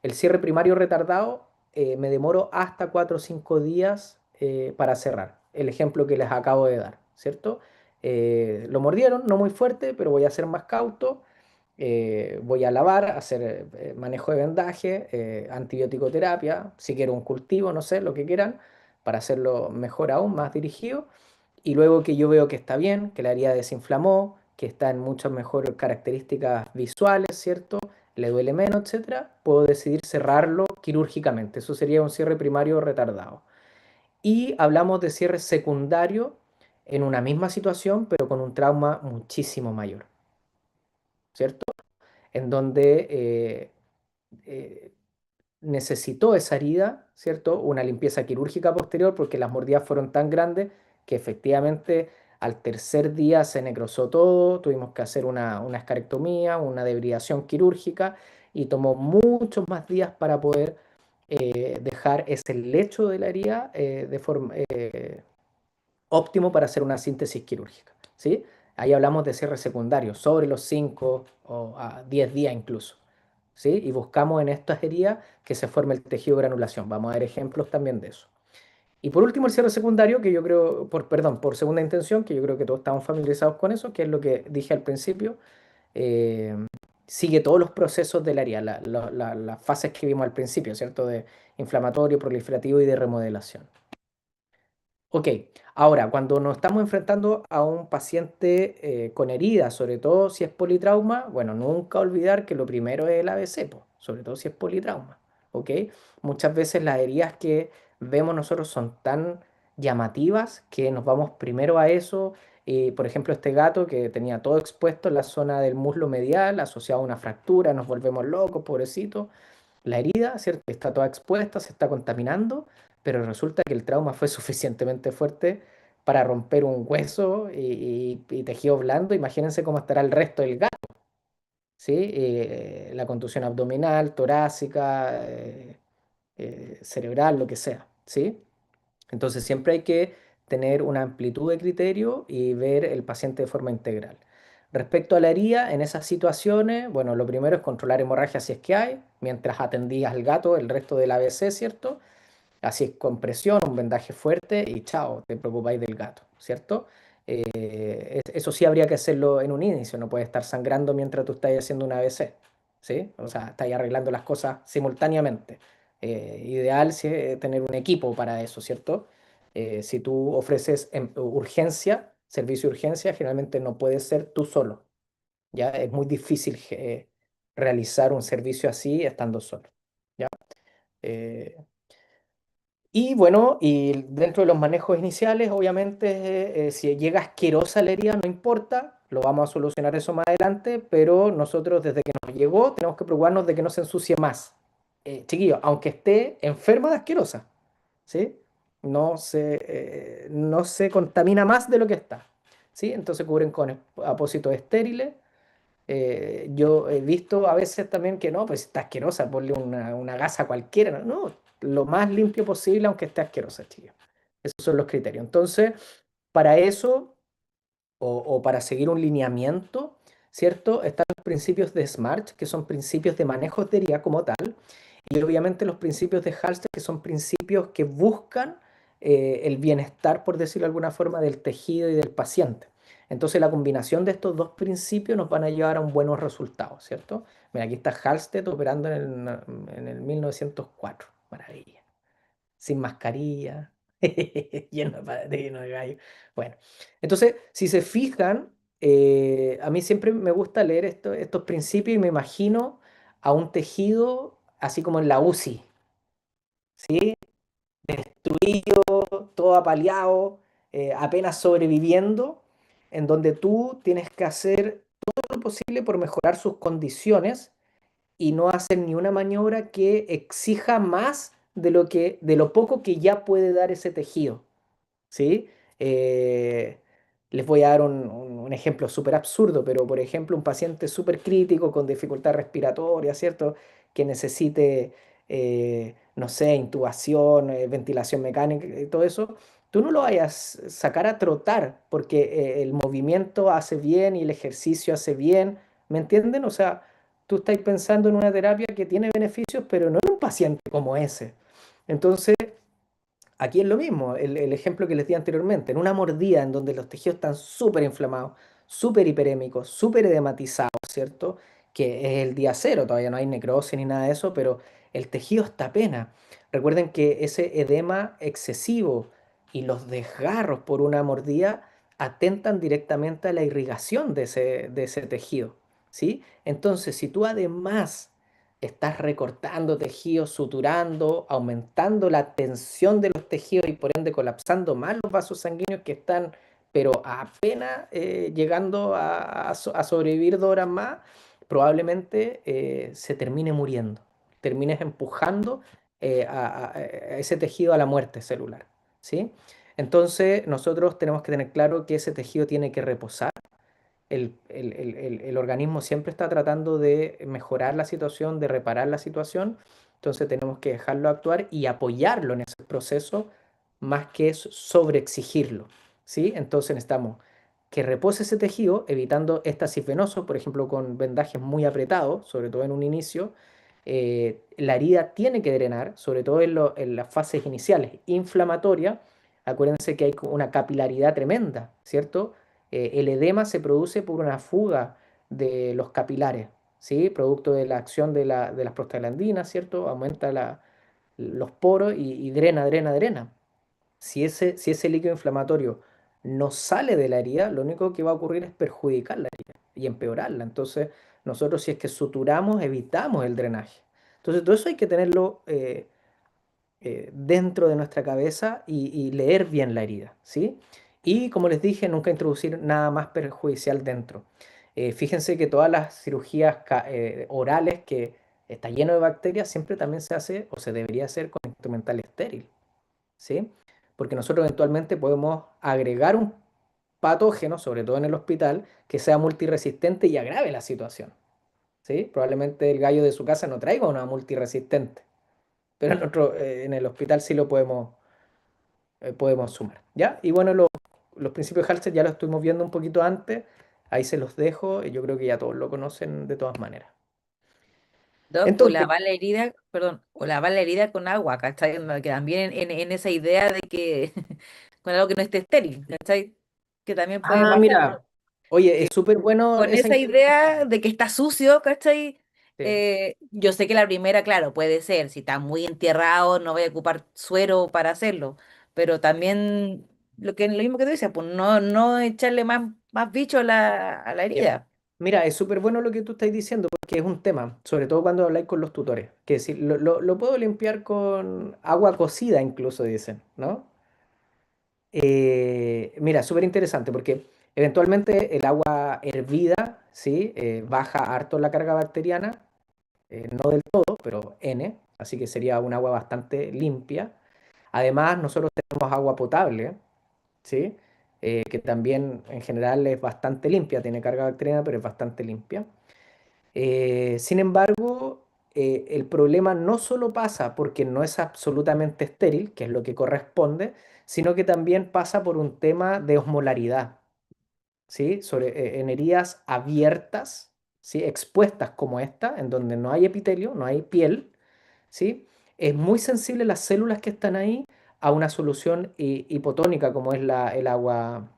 El cierre primario retardado me demoro hasta 4 o 5 días para cerrar. El ejemplo que les acabo de dar, ¿cierto? Lo mordieron, no muy fuerte, pero voy a ser más cauto. Voy a lavar, hacer manejo de vendaje, antibiótico terapia, si quiero un cultivo, no sé, lo que quieran, para hacerlo mejor aún, más dirigido. Y luego que yo veo que está bien, que la herida desinflamó, que está en muchas mejores características visuales, ¿cierto? Le duele menos, etcétera, puedo decidir cerrarlo quirúrgicamente. Eso sería un cierre primario retardado. Y hablamos de cierre secundario en una misma situación, pero con un trauma muchísimo mayor, ¿cierto? en donde eh, necesitó esa herida, ¿cierto? Una limpieza quirúrgica posterior porque las mordidas fueron tan grandes que efectivamente al tercer día se necrosó todo, tuvimos que hacer una escarectomía, una debridación quirúrgica y tomó muchos más días para poder dejar ese lecho de la herida de forma óptimo para hacer una síntesis quirúrgica, ¿sí? Ahí hablamos de cierre secundario, sobre los 5 o a 10 días incluso, ¿sí? Y buscamos en estas heridas que se forme el tejido de granulación. Vamos a ver ejemplos también de eso. Y por último, el cierre secundario, que yo creo, perdón, por segunda intención, que yo creo que todos estamos familiarizados con eso, que es lo que dije al principio, eh, sigue todos los procesos de la herida, las fases que vimos al principio, ¿cierto? De inflamatorio, proliferativo y de remodelación. Ok, ahora, cuando nos estamos enfrentando a un paciente con heridas, sobre todo si es politrauma, bueno, nunca olvidar que lo primero es el ABC, po, sobre todo si es politrauma, ¿ok? Muchas veces las heridas que vemos nosotros son tan llamativas que nos vamos primero a eso. Por ejemplo, este gato que tenía todo expuesto en la zona del muslo medial, asociado a una fractura, nos volvemos locos, pobrecito. La herida, ¿cierto? Está toda expuesta, se está contaminando, pero resulta que el trauma fue suficientemente fuerte para romper un hueso y tejido blando. Imagínense cómo estará el resto del gato, ¿sí? La contusión abdominal, torácica, cerebral, lo que sea, ¿sí? Entonces siempre hay que tener una amplitud de criterio y ver el paciente de forma integral. Respecto a la herida, en esas situaciones, bueno, lo primero es controlar hemorragia si es que hay, mientras atendías al gato el resto del ABC, ¿cierto? Así es con presión, un vendaje fuerte y chao, te preocupáis del gato, ¿cierto? Eso sí habría que hacerlo en un inicio, no puedes estar sangrando mientras tú estás haciendo un ABC, ¿sí? O sea, estás arreglando las cosas simultáneamente. Ideal sí, tener un equipo para eso, ¿cierto? Si tú ofreces urgencia, servicio de urgencia, generalmente no puedes ser tú solo, ¿ya? Es muy difícil realizar un servicio así estando solo, ¿ya? Eh, y bueno, y dentro de los manejos iniciales, obviamente, si llega asquerosa la herida, no importa, lo vamos a solucionar eso más adelante, pero nosotros desde que nos llegó tenemos que preocuparnos de que no se ensucie más. Chiquillos, aunque esté enferma de asquerosa, ¿sí? No se contamina más de lo que está, ¿sí? Entonces cubren con apósitos estériles. Yo he visto a veces también que no, pues está asquerosa, ponle una gasa cualquiera. No, no, lo más limpio posible, aunque esté asquerosa, chicos. Esos son los criterios. Entonces, para eso, o para seguir un lineamiento, ¿cierto? Están los principios de SMART, que son principios de manejo de herida como tal, y obviamente los principios de Halsted, que son principios que buscan el bienestar, por decirlo de alguna forma, del tejido y del paciente. Entonces la combinación de estos dos principios nos van a llevar a un buenos resultados, ¿cierto? Mira, aquí está Halsted operando en el 1904. Maravilla. Sin mascarilla, lleno de gallo. Bueno, entonces, si se fijan, a mí siempre me gusta leer estos principios y me imagino a un tejido así como en la UCI, ¿sí? Destruido, todo apaleado, apenas sobreviviendo, en donde tú tienes que hacer todo lo posible por mejorar sus condiciones y no hacer ni una maniobra que exija más de lo poco que ya puede dar ese tejido. ¿Sí? Eh, Les voy a dar un ejemplo súper absurdo, pero por ejemplo, un paciente súper crítico con dificultad respiratoria, ¿cierto? Que necesite, no sé, intubación, ventilación mecánica y todo eso, tú no lo vayas a sacar a trotar porque el movimiento hace bien y el ejercicio hace bien, ¿me entienden? O sea, tú estás pensando en una terapia que tiene beneficios, pero no en un paciente como ese. Entonces, aquí es lo mismo, el ejemplo que les di anteriormente, en una mordida en donde los tejidos están súper inflamados, súper hiperémicos, súper edematizados, ¿cierto? Que es el día cero, todavía no hay necrosis ni nada de eso, pero el tejido está apenas. Recuerden que ese edema excesivo y los desgarros por una mordida atentan directamente a la irrigación de ese tejido, ¿sí? Entonces, si tú además estás recortando tejidos, suturando, aumentando la tensión de los tejidos y por ende colapsando más los vasos sanguíneos que están, pero apenas llegando a sobrevivir 2 horas más. probablemente se termine muriendo, termines empujando a ese tejido a la muerte celular, ¿sí? Entonces, nosotros tenemos que tener claro que ese tejido tiene que reposar. El organismo siempre está tratando de mejorar la situación, de reparar la situación, entonces tenemos que dejarlo actuar y apoyarlo en ese proceso más que sobreexigirlo, ¿sí? Entonces necesitamos que repose ese tejido, evitando éstasis venoso, por ejemplo, con vendajes muy apretados, sobre todo en un inicio. La herida tiene que drenar, sobre todo en las fases iniciales, inflamatoria. Acuérdense que hay una capilaridad tremenda, ¿cierto? El edema se produce por una fuga de los capilares, ¿sí? Producto de la acción de las prostaglandinas, ¿cierto? Aumenta los poros y drena, drena, drena. Si ese líquido inflamatorio no sale de la herida, lo único que va a ocurrir es perjudicar la herida y empeorarla. Entonces, nosotros si es que suturamos, evitamos el drenaje. Entonces, todo eso hay que tenerlo dentro de nuestra cabeza y leer bien la herida, ¿sí? Y como les dije, nunca introducir nada más perjudicial dentro. Fíjense que todas las cirugías orales que está lleno de bacterias siempre también se hace o se debería hacer con instrumental estéril, ¿sí? Porque nosotros eventualmente podemos agregar un patógeno, sobre todo en el hospital, que sea multiresistente y agrave la situación, ¿sí? Probablemente el gallo de su casa no traiga una multiresistente, pero en el hospital sí lo podemos sumar, ¿ya? Y bueno, los principios de Halsted ya los estuvimos viendo un poquito antes, ahí se los dejo, y yo creo que ya todos lo conocen de todas maneras. Doc, o Entonces, lavar la herida, perdón, o lavar la herida con agua, ¿cachai? Que también en esa idea de que con algo que no esté estéril, ¿cachai? Que también puede pasar. mira, oye, es Que súper bueno con esa esa intervención. idea de que está sucio, ¿cachai? Sí, Yo sé que la primera, claro, puede ser, si está muy entierrado, no voy a ocupar suero para hacerlo, pero también lo mismo que tú dices, pues no echarle más bicho a la ya. herida. Mira, es súper bueno lo que tú estás diciendo porque es un tema, sobre todo cuando habláis con los tutores, que si lo puedo limpiar con agua cocida incluso dicen, ¿no? Mira, súper interesante porque eventualmente el agua hervida, ¿sí? Baja harto la carga bacteriana, no del todo, pero N, así que sería un agua bastante limpia. Además, nosotros tenemos agua potable, ¿sí? Que también en general es bastante limpia, tiene carga bacteriana, pero es bastante limpia. Sin embargo, el problema no solo pasa porque no es absolutamente estéril, que es lo que corresponde, sino que también pasa por un tema de osmolaridad, ¿sí? En heridas abiertas, ¿sí? Expuestas como esta, en donde no hay epitelio, no hay piel, ¿sí? Es muy sensible las células que están ahí a una solución hipotónica como es el agua,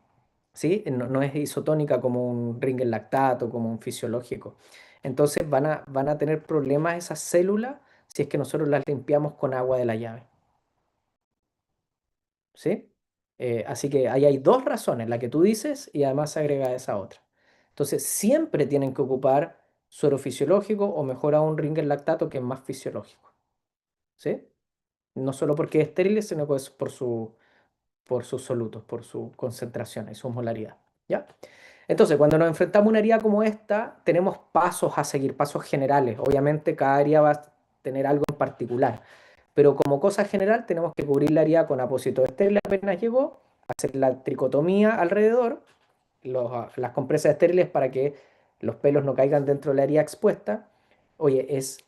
¿sí? No es isotónica como un Ringer lactato, como un fisiológico. Entonces van a tener problemas esas células si es que nosotros las limpiamos con agua de la llave, ¿sí? Así que ahí hay dos razones, la que tú dices y además se agrega esa otra. Entonces siempre tienen que ocupar suero fisiológico o mejor aún Ringer lactato que es más fisiológico, ¿sí? No solo porque es estéril, sino pues por sus solutos, por su concentración y su osmolaridad, ¿ya? Entonces, cuando nos enfrentamos a una herida como esta, tenemos pasos a seguir, pasos generales. Obviamente, cada herida va a tener algo en particular, pero como cosa general, tenemos que cubrir la herida con apósito estéril apenas llegó, hacer la tricotomía alrededor, las compresas estériles para que los pelos no caigan dentro de la herida expuesta. Oye, es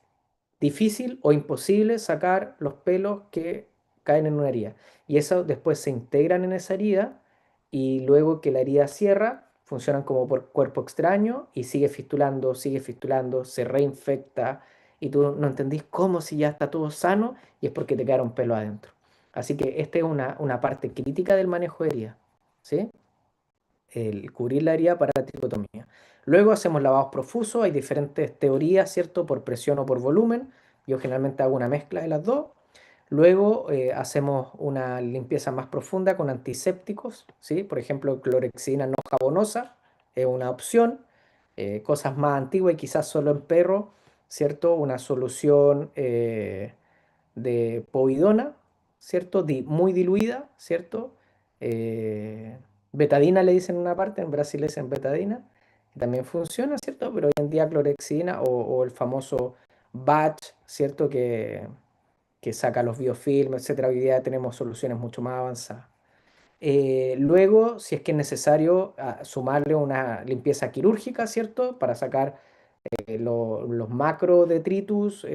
difícil o imposible sacar los pelos que caen en una herida. Y eso después se integran en esa herida y luego que la herida cierra, funcionan como por cuerpo extraño y sigue fistulando, se reinfecta y tú no entendís cómo si ya está todo sano y es porque te quedaron pelo adentro. Así que esta es una parte crítica del manejo de herida, ¿sí? El cubrir la herida para la tricotomía. Luego hacemos lavados profusos, hay diferentes teorías, ¿cierto? Por presión o por volumen. Yo generalmente hago una mezcla de las dos. Luego hacemos una limpieza más profunda con antisépticos, ¿sí? Por ejemplo, clorexidina no jabonosa es una opción. Cosas más antiguas y quizás solo en perro, ¿cierto? Una solución de povidona, ¿cierto? Muy diluida, ¿cierto? Betadina le dicen en una parte, en Brasil le dicen betadina. que también funciona, ¿cierto? Pero hoy en día clorexidina o el famoso batch, ¿cierto? Que saca los biofilms, etcétera. Hoy día tenemos soluciones mucho más avanzadas. Luego, si es que es necesario, sumarle una limpieza quirúrgica, ¿cierto? Para sacar los macrodetritus,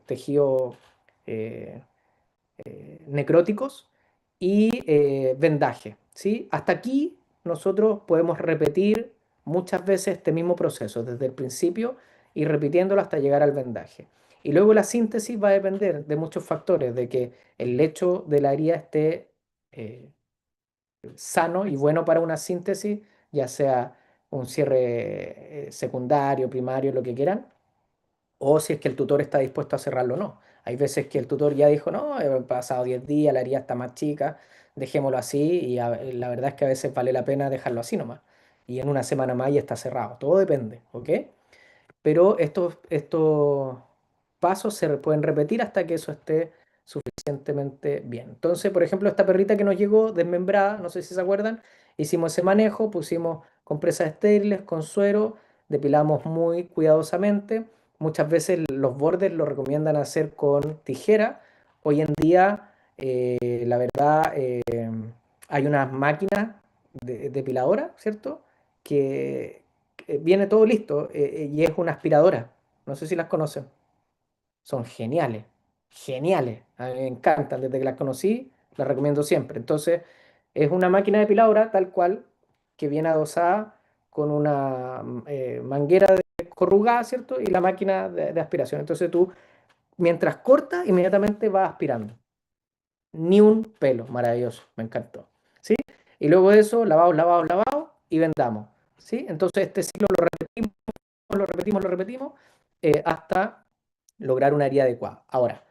tejidos eh, necróticos y vendaje, ¿sí? Hasta aquí nosotros podemos repetir muchas veces este mismo proceso desde el principio y repitiéndolo hasta llegar al vendaje. Y luego la síntesis va a depender de muchos factores, de que el lecho de la herida esté sano y bueno para una síntesis, ya sea un cierre secundario, primario, lo que quieran, o si es que el tutor está dispuesto a cerrarlo o no. Hay veces que el tutor ya dijo, no, he pasado 10 días, la herida está más chica, dejémoslo así, y la verdad es que a veces vale la pena dejarlo así nomás. Y en una semana más ya está cerrado. Todo depende, ¿ok? Pero estos pasos se pueden repetir hasta que eso esté suficientemente bien. Entonces, por ejemplo, esta perrita que nos llegó desmembrada, no sé si se acuerdan, hicimos ese manejo, pusimos compresas estériles con suero, depilamos muy cuidadosamente. Muchas veces los bordes lo recomiendan hacer con tijera. Hoy en día, la verdad, hay unas máquinas depiladoras, ¿cierto? Que viene todo listo y es una aspiradora. No sé si las conocen. Son geniales, geniales. A mí me encantan. Desde que las conocí, las recomiendo siempre. Entonces, es una máquina depiladora tal cual que viene adosada con una manguera corrugada, ¿cierto? Y la máquina de aspiración. Entonces tú, mientras cortas, inmediatamente vas aspirando. Ni un pelo. Maravilloso. Me encantó. ¿Sí? Y luego de eso, lavado, lavado, lavado y vendamos. ¿Sí? Entonces este ciclo lo repetimos, lo repetimos, lo repetimos hasta lograr una herida adecuada. Ahora,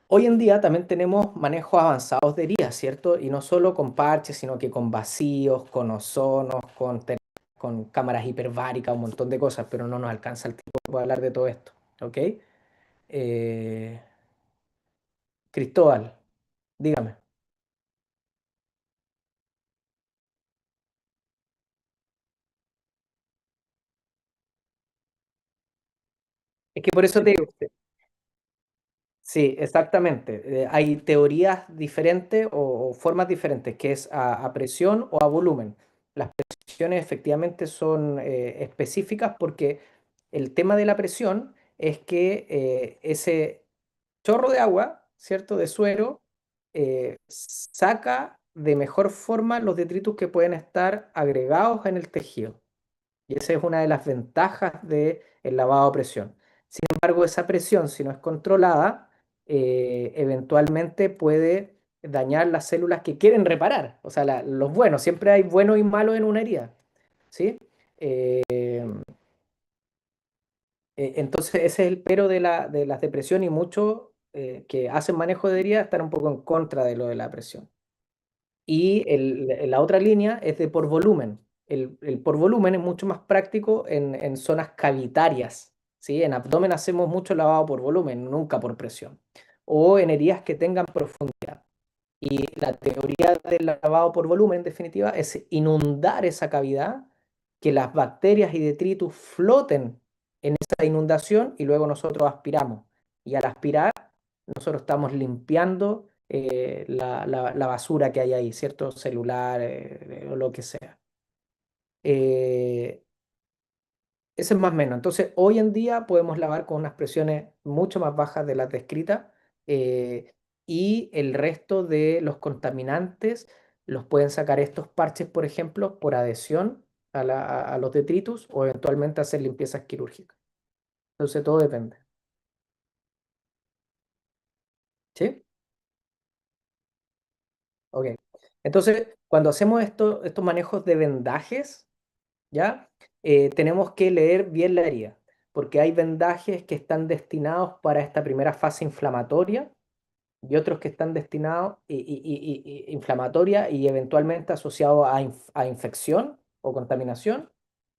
hoy en día también tenemos manejos avanzados de heridas, ¿cierto? Y no solo con parches, sino que con vacíos, con ozonos, con cámaras hiperbáricas, un montón de cosas, pero no nos alcanza el tiempo para hablar de todo esto, ¿ok? Eh, Cristóbal, dígame. Es que por eso te digo, sí, exactamente. Hay teorías diferentes o formas diferentes, que es a presión o a volumen. Las presiones efectivamente son específicas porque el tema de la presión es que ese chorro de agua, ¿cierto? De suero, saca de mejor forma los detritus que pueden estar agregados en el tejido. Y esa es una de las ventajas del lavado a presión. Sin embargo, esa presión, si no es controlada, eventualmente puede dañar las células que quieren reparar. O sea, los buenos, siempre hay buenos y malos en una herida, ¿sí? Eh, entonces, ese es el pero de las depresiones y muchos que hacen manejo de herida están un poco en contra de lo de la presión. Y la otra línea es de por volumen. El por volumen es mucho más práctico en zonas cavitarias, ¿sí? En abdomen hacemos mucho lavado por volumen, nunca por presión. O en heridas que tengan profundidad. Y la teoría del lavado por volumen, en definitiva, es inundar esa cavidad, que las bacterias y detritus floten en esa inundación y luego nosotros aspiramos. Y al aspirar, nosotros estamos limpiando la basura que hay ahí, ¿cierto? Celular o lo que sea. Eh, Eso es más o menos. Entonces, hoy en día podemos lavar con unas presiones mucho más bajas de las descritas eh, y el resto de los contaminantes los pueden sacar estos parches, por ejemplo, por adhesión a los detritus o eventualmente hacer limpiezas quirúrgicas. Entonces, todo depende. ¿Sí? Ok. Entonces, cuando hacemos estos manejos de vendajes, ¿ya? Tenemos que leer bien la herida, porque hay vendajes que están destinados para esta primera fase inflamatoria y otros que están destinados inflamatoria y eventualmente asociados a infección o contaminación.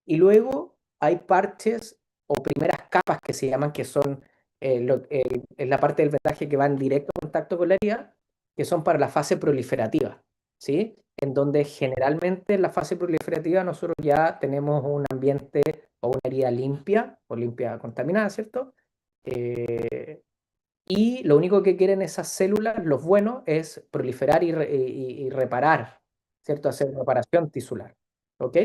Y luego hay parches o primeras capas que se llaman, que son es la parte del vendaje que va en directo contacto con la herida, que son para la fase proliferativa. ¿sí? En donde generalmente en la fase proliferativa nosotros ya tenemos un ambiente o una herida limpia o limpia contaminada, ¿cierto? Eh, y lo único que quieren esas células, los buenos, es proliferar y reparar, ¿cierto? Hacer reparación tisular, ¿ok?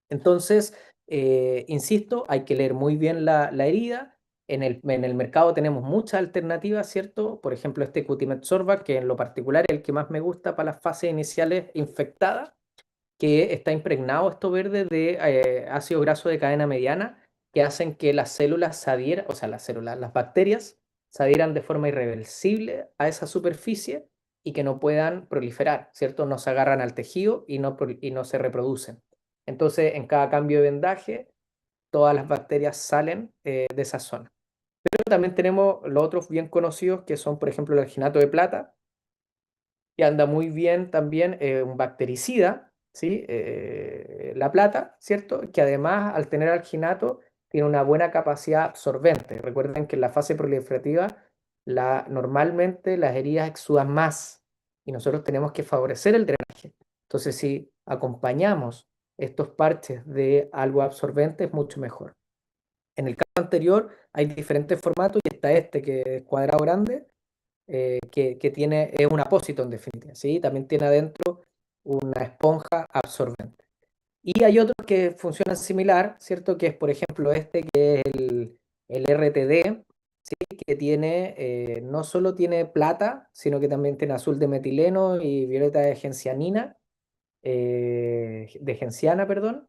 Entonces, insisto, hay que leer muy bien la herida. En el mercado tenemos muchas alternativas, ¿cierto? Por ejemplo, este Cutimed Sorba, que en lo particular es el que más me gusta para las fases iniciales infectadas, que está impregnado esto verde de ácido graso de cadena mediana, que hacen que las células se adhieran, o sea, las células, las bacterias se adhieran de forma irreversible a esa superficie y que no puedan proliferar, ¿cierto? No se agarran al tejido y no se reproducen. Entonces, en cada cambio de vendaje, todas las bacterias salen de esa zona. Pero también tenemos los otros bien conocidos, que son, por ejemplo, el alginato de plata, que anda muy bien también, un bactericida, ¿sí? La plata, ¿cierto? Que además, al tener alginato, tiene una buena capacidad absorbente. Recuerden que en la fase proliferativa, normalmente las heridas exudan más y nosotros tenemos que favorecer el drenaje. Entonces, si acompañamos estos parches de algo absorbente, es mucho mejor. En el caso anterior, hay diferentes formatos y está este que es cuadrado grande, que tiene, es un apósito en definitiva, ¿sí? También tiene adentro una esponja absorbente. Y hay otros que funcionan similar, ¿cierto? Que es, por ejemplo, este que es el RTD, ¿sí? Que tiene, no solo tiene plata, sino que también tiene azul de metileno y violeta de gencianina, de genciana, perdón,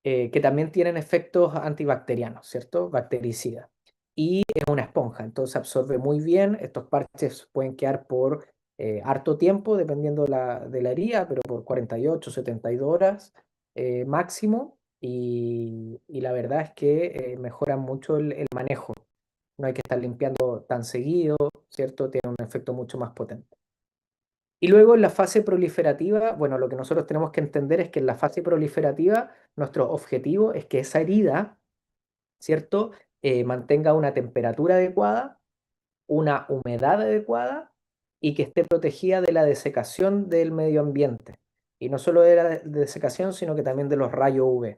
que también tienen efectos antibacterianos, ¿cierto? Bactericidas. Y es una esponja, entonces absorbe muy bien. Estos parches pueden quedar por harto tiempo, dependiendo de la herida, pero por 48, 72 horas máximo. Y la verdad es que mejoran mucho el manejo. No hay que estar limpiando tan seguido, ¿cierto? Tiene un efecto mucho más potente. Y luego en la fase proliferativa, bueno, lo que nosotros tenemos que entender es que en la fase proliferativa nuestro objetivo es que esa herida, ¿cierto? Mantenga una temperatura adecuada, una humedad adecuada y que esté protegida de la desecación del medio ambiente. Y no solo de la desecación, sino que también de los rayos UV,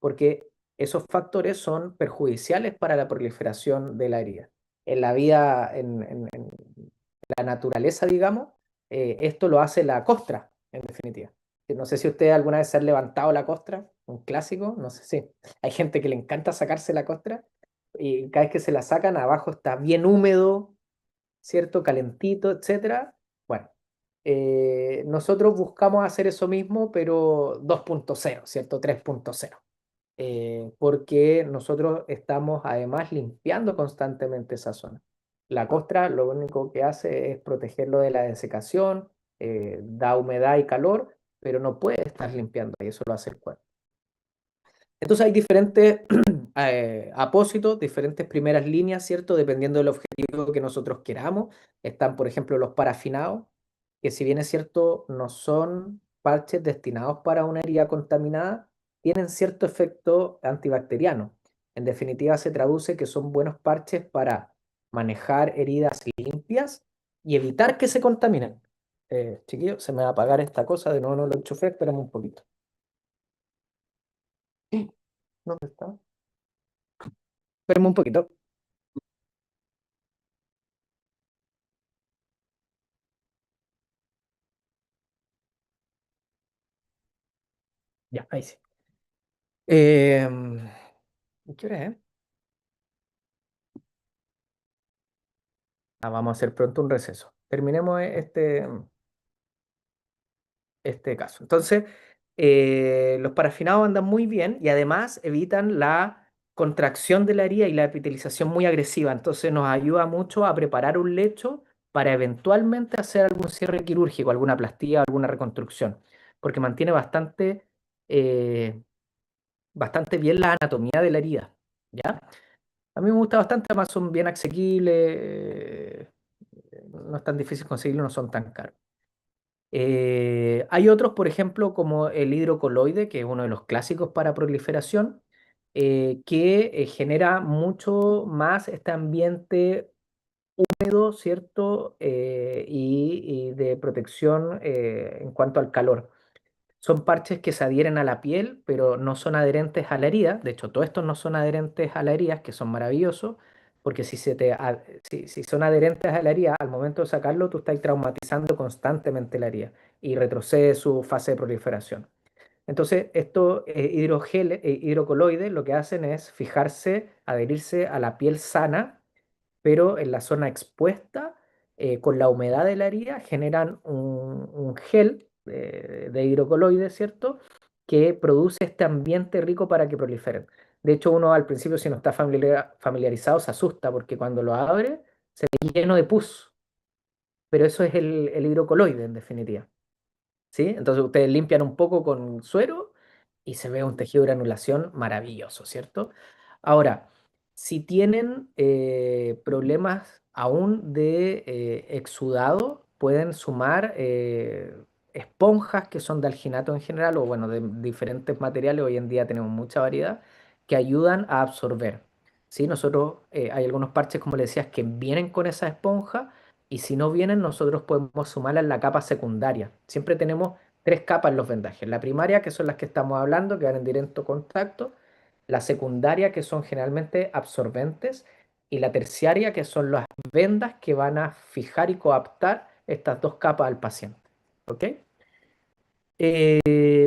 porque esos factores son perjudiciales para la proliferación de la herida. En la vida, en la naturaleza, digamos, esto lo hace la costra, en definitiva. No sé si usted alguna vez se ha levantado la costra, un clásico, no sé si. Hay gente que le encanta sacarse la costra y cada vez que se la sacan, abajo está bien húmedo, ¿cierto? Calentito, etcétera. Bueno, nosotros buscamos hacer eso mismo, pero 2.0, ¿cierto? 3.0. Porque nosotros estamos además limpiando constantemente esa zona. La costra lo único que hace es protegerlo de la desecación, da humedad y calor, pero no puede estar limpiando y eso lo hace el cuerpo. Entonces hay diferentes apósitos, diferentes primeras líneas, ¿cierto? Dependiendo del objetivo que nosotros queramos. Están, por ejemplo, los parafinados, que si bien es cierto, no son parches destinados para una herida contaminada, tienen cierto efecto antibacteriano. En definitiva, se traduce que son buenos parches para manejar heridas limpias y evitar que se contaminen. Chiquillo, se me va a apagar esta cosa, de nuevo no lo enchufé, espérame un poquito. ¿Dónde está? Espérame un poquito. Ya, ahí sí. Em, ¿Qué hora es? Vamos a hacer pronto un receso. Terminemos este caso. Entonces, los parafinados andan muy bien y además evitan la contracción de la herida y la epitelización muy agresiva. Entonces, nos ayuda mucho a preparar un lecho para eventualmente hacer algún cierre quirúrgico, alguna plastilla, alguna reconstrucción, porque mantiene eh, bastante bien la anatomía de la herida. ¿Ya? A mí me gusta bastante, además son bien asequibles, no es tan difícil conseguirlo, no son tan caros. Hay otros, por ejemplo, como el hidrocoloide, que es uno de los clásicos para proliferación, que genera mucho más este ambiente húmedo, ¿cierto? Y de protección en cuanto al calor. Son parches que se adhieren a la piel, pero no son adherentes a la herida. De hecho, todos estos no son adherentes a la herida, que son maravillosos, porque si son adherentes a la herida, al momento de sacarlo, tú estás traumatizando constantemente la herida y retrocede su fase de proliferación. Entonces, estos hidrocoloides lo que hacen es fijarse, adherirse a la piel sana, pero en la zona expuesta, con la humedad de la herida, generan un gel de hidrocoloides, ¿cierto? Que produce este ambiente rico para que proliferen. De hecho, uno al principio, si no está familiarizado, se asusta porque cuando lo abre, se ve lleno de pus, pero eso es el hidrocoloide en definitiva. ¿Sí? Entonces ustedes limpian un poco con suero y se ve un tejido de granulación maravilloso, ¿cierto? Ahora, si tienen problemas aún de exudado, pueden sumar esponjas que son de alginato en general o bueno, de diferentes materiales, hoy en día tenemos mucha variedad, que ayudan a absorber. ¿Sí? Nosotros, hay algunos parches, como les decías, que vienen con esa esponja y si no vienen, nosotros podemos sumarla en la capa secundaria. Siempre tenemos tres capas en los vendajes. La primaria, que son las que estamos hablando, que van en directo contacto. La secundaria, que son generalmente absorbentes. Y la terciaria, que son las vendas que van a fijar y coaptar estas dos capas al paciente. ¿Ok?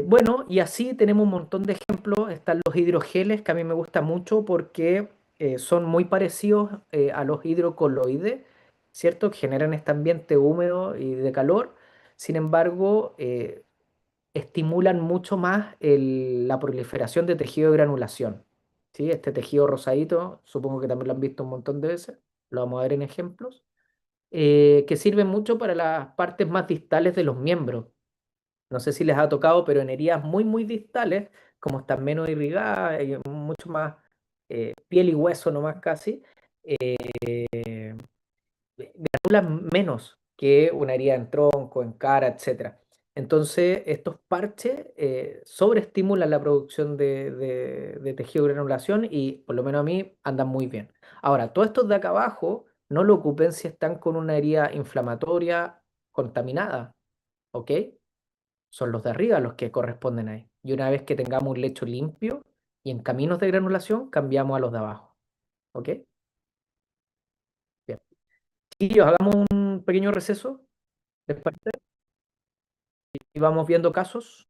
Bueno, y así tenemos un montón de ejemplos. Están los hidrogeles, que a mí me gusta mucho porque son muy parecidos a los hidrocoloides, ¿cierto? Que generan este ambiente húmedo y de calor. Sin embargo, estimulan mucho más la proliferación de tejido de granulación. ¿Sí? Este tejido rosadito, supongo que también lo han visto un montón de veces. Lo vamos a ver en ejemplos. Que sirven mucho para las partes más distales de los miembros. No sé si les ha tocado, pero en heridas muy, muy distales, como están menos irrigadas, y mucho más piel y hueso nomás casi, granulan menos que una herida en tronco, en cara, etcétera. Entonces, estos parches sobreestimulan la producción de tejido de granulación y, por lo menos a mí, andan muy bien. Ahora, todos estos de acá abajo no lo ocupen si están con una herida inflamatoria contaminada, ¿ok? Son los de arriba los que corresponden ahí. Y una vez que tengamos un lecho limpio y en caminos de granulación, cambiamos a los de abajo. ¿Ok? Bien. Chiquillos, hagamos un pequeño receso después y vamos viendo casos.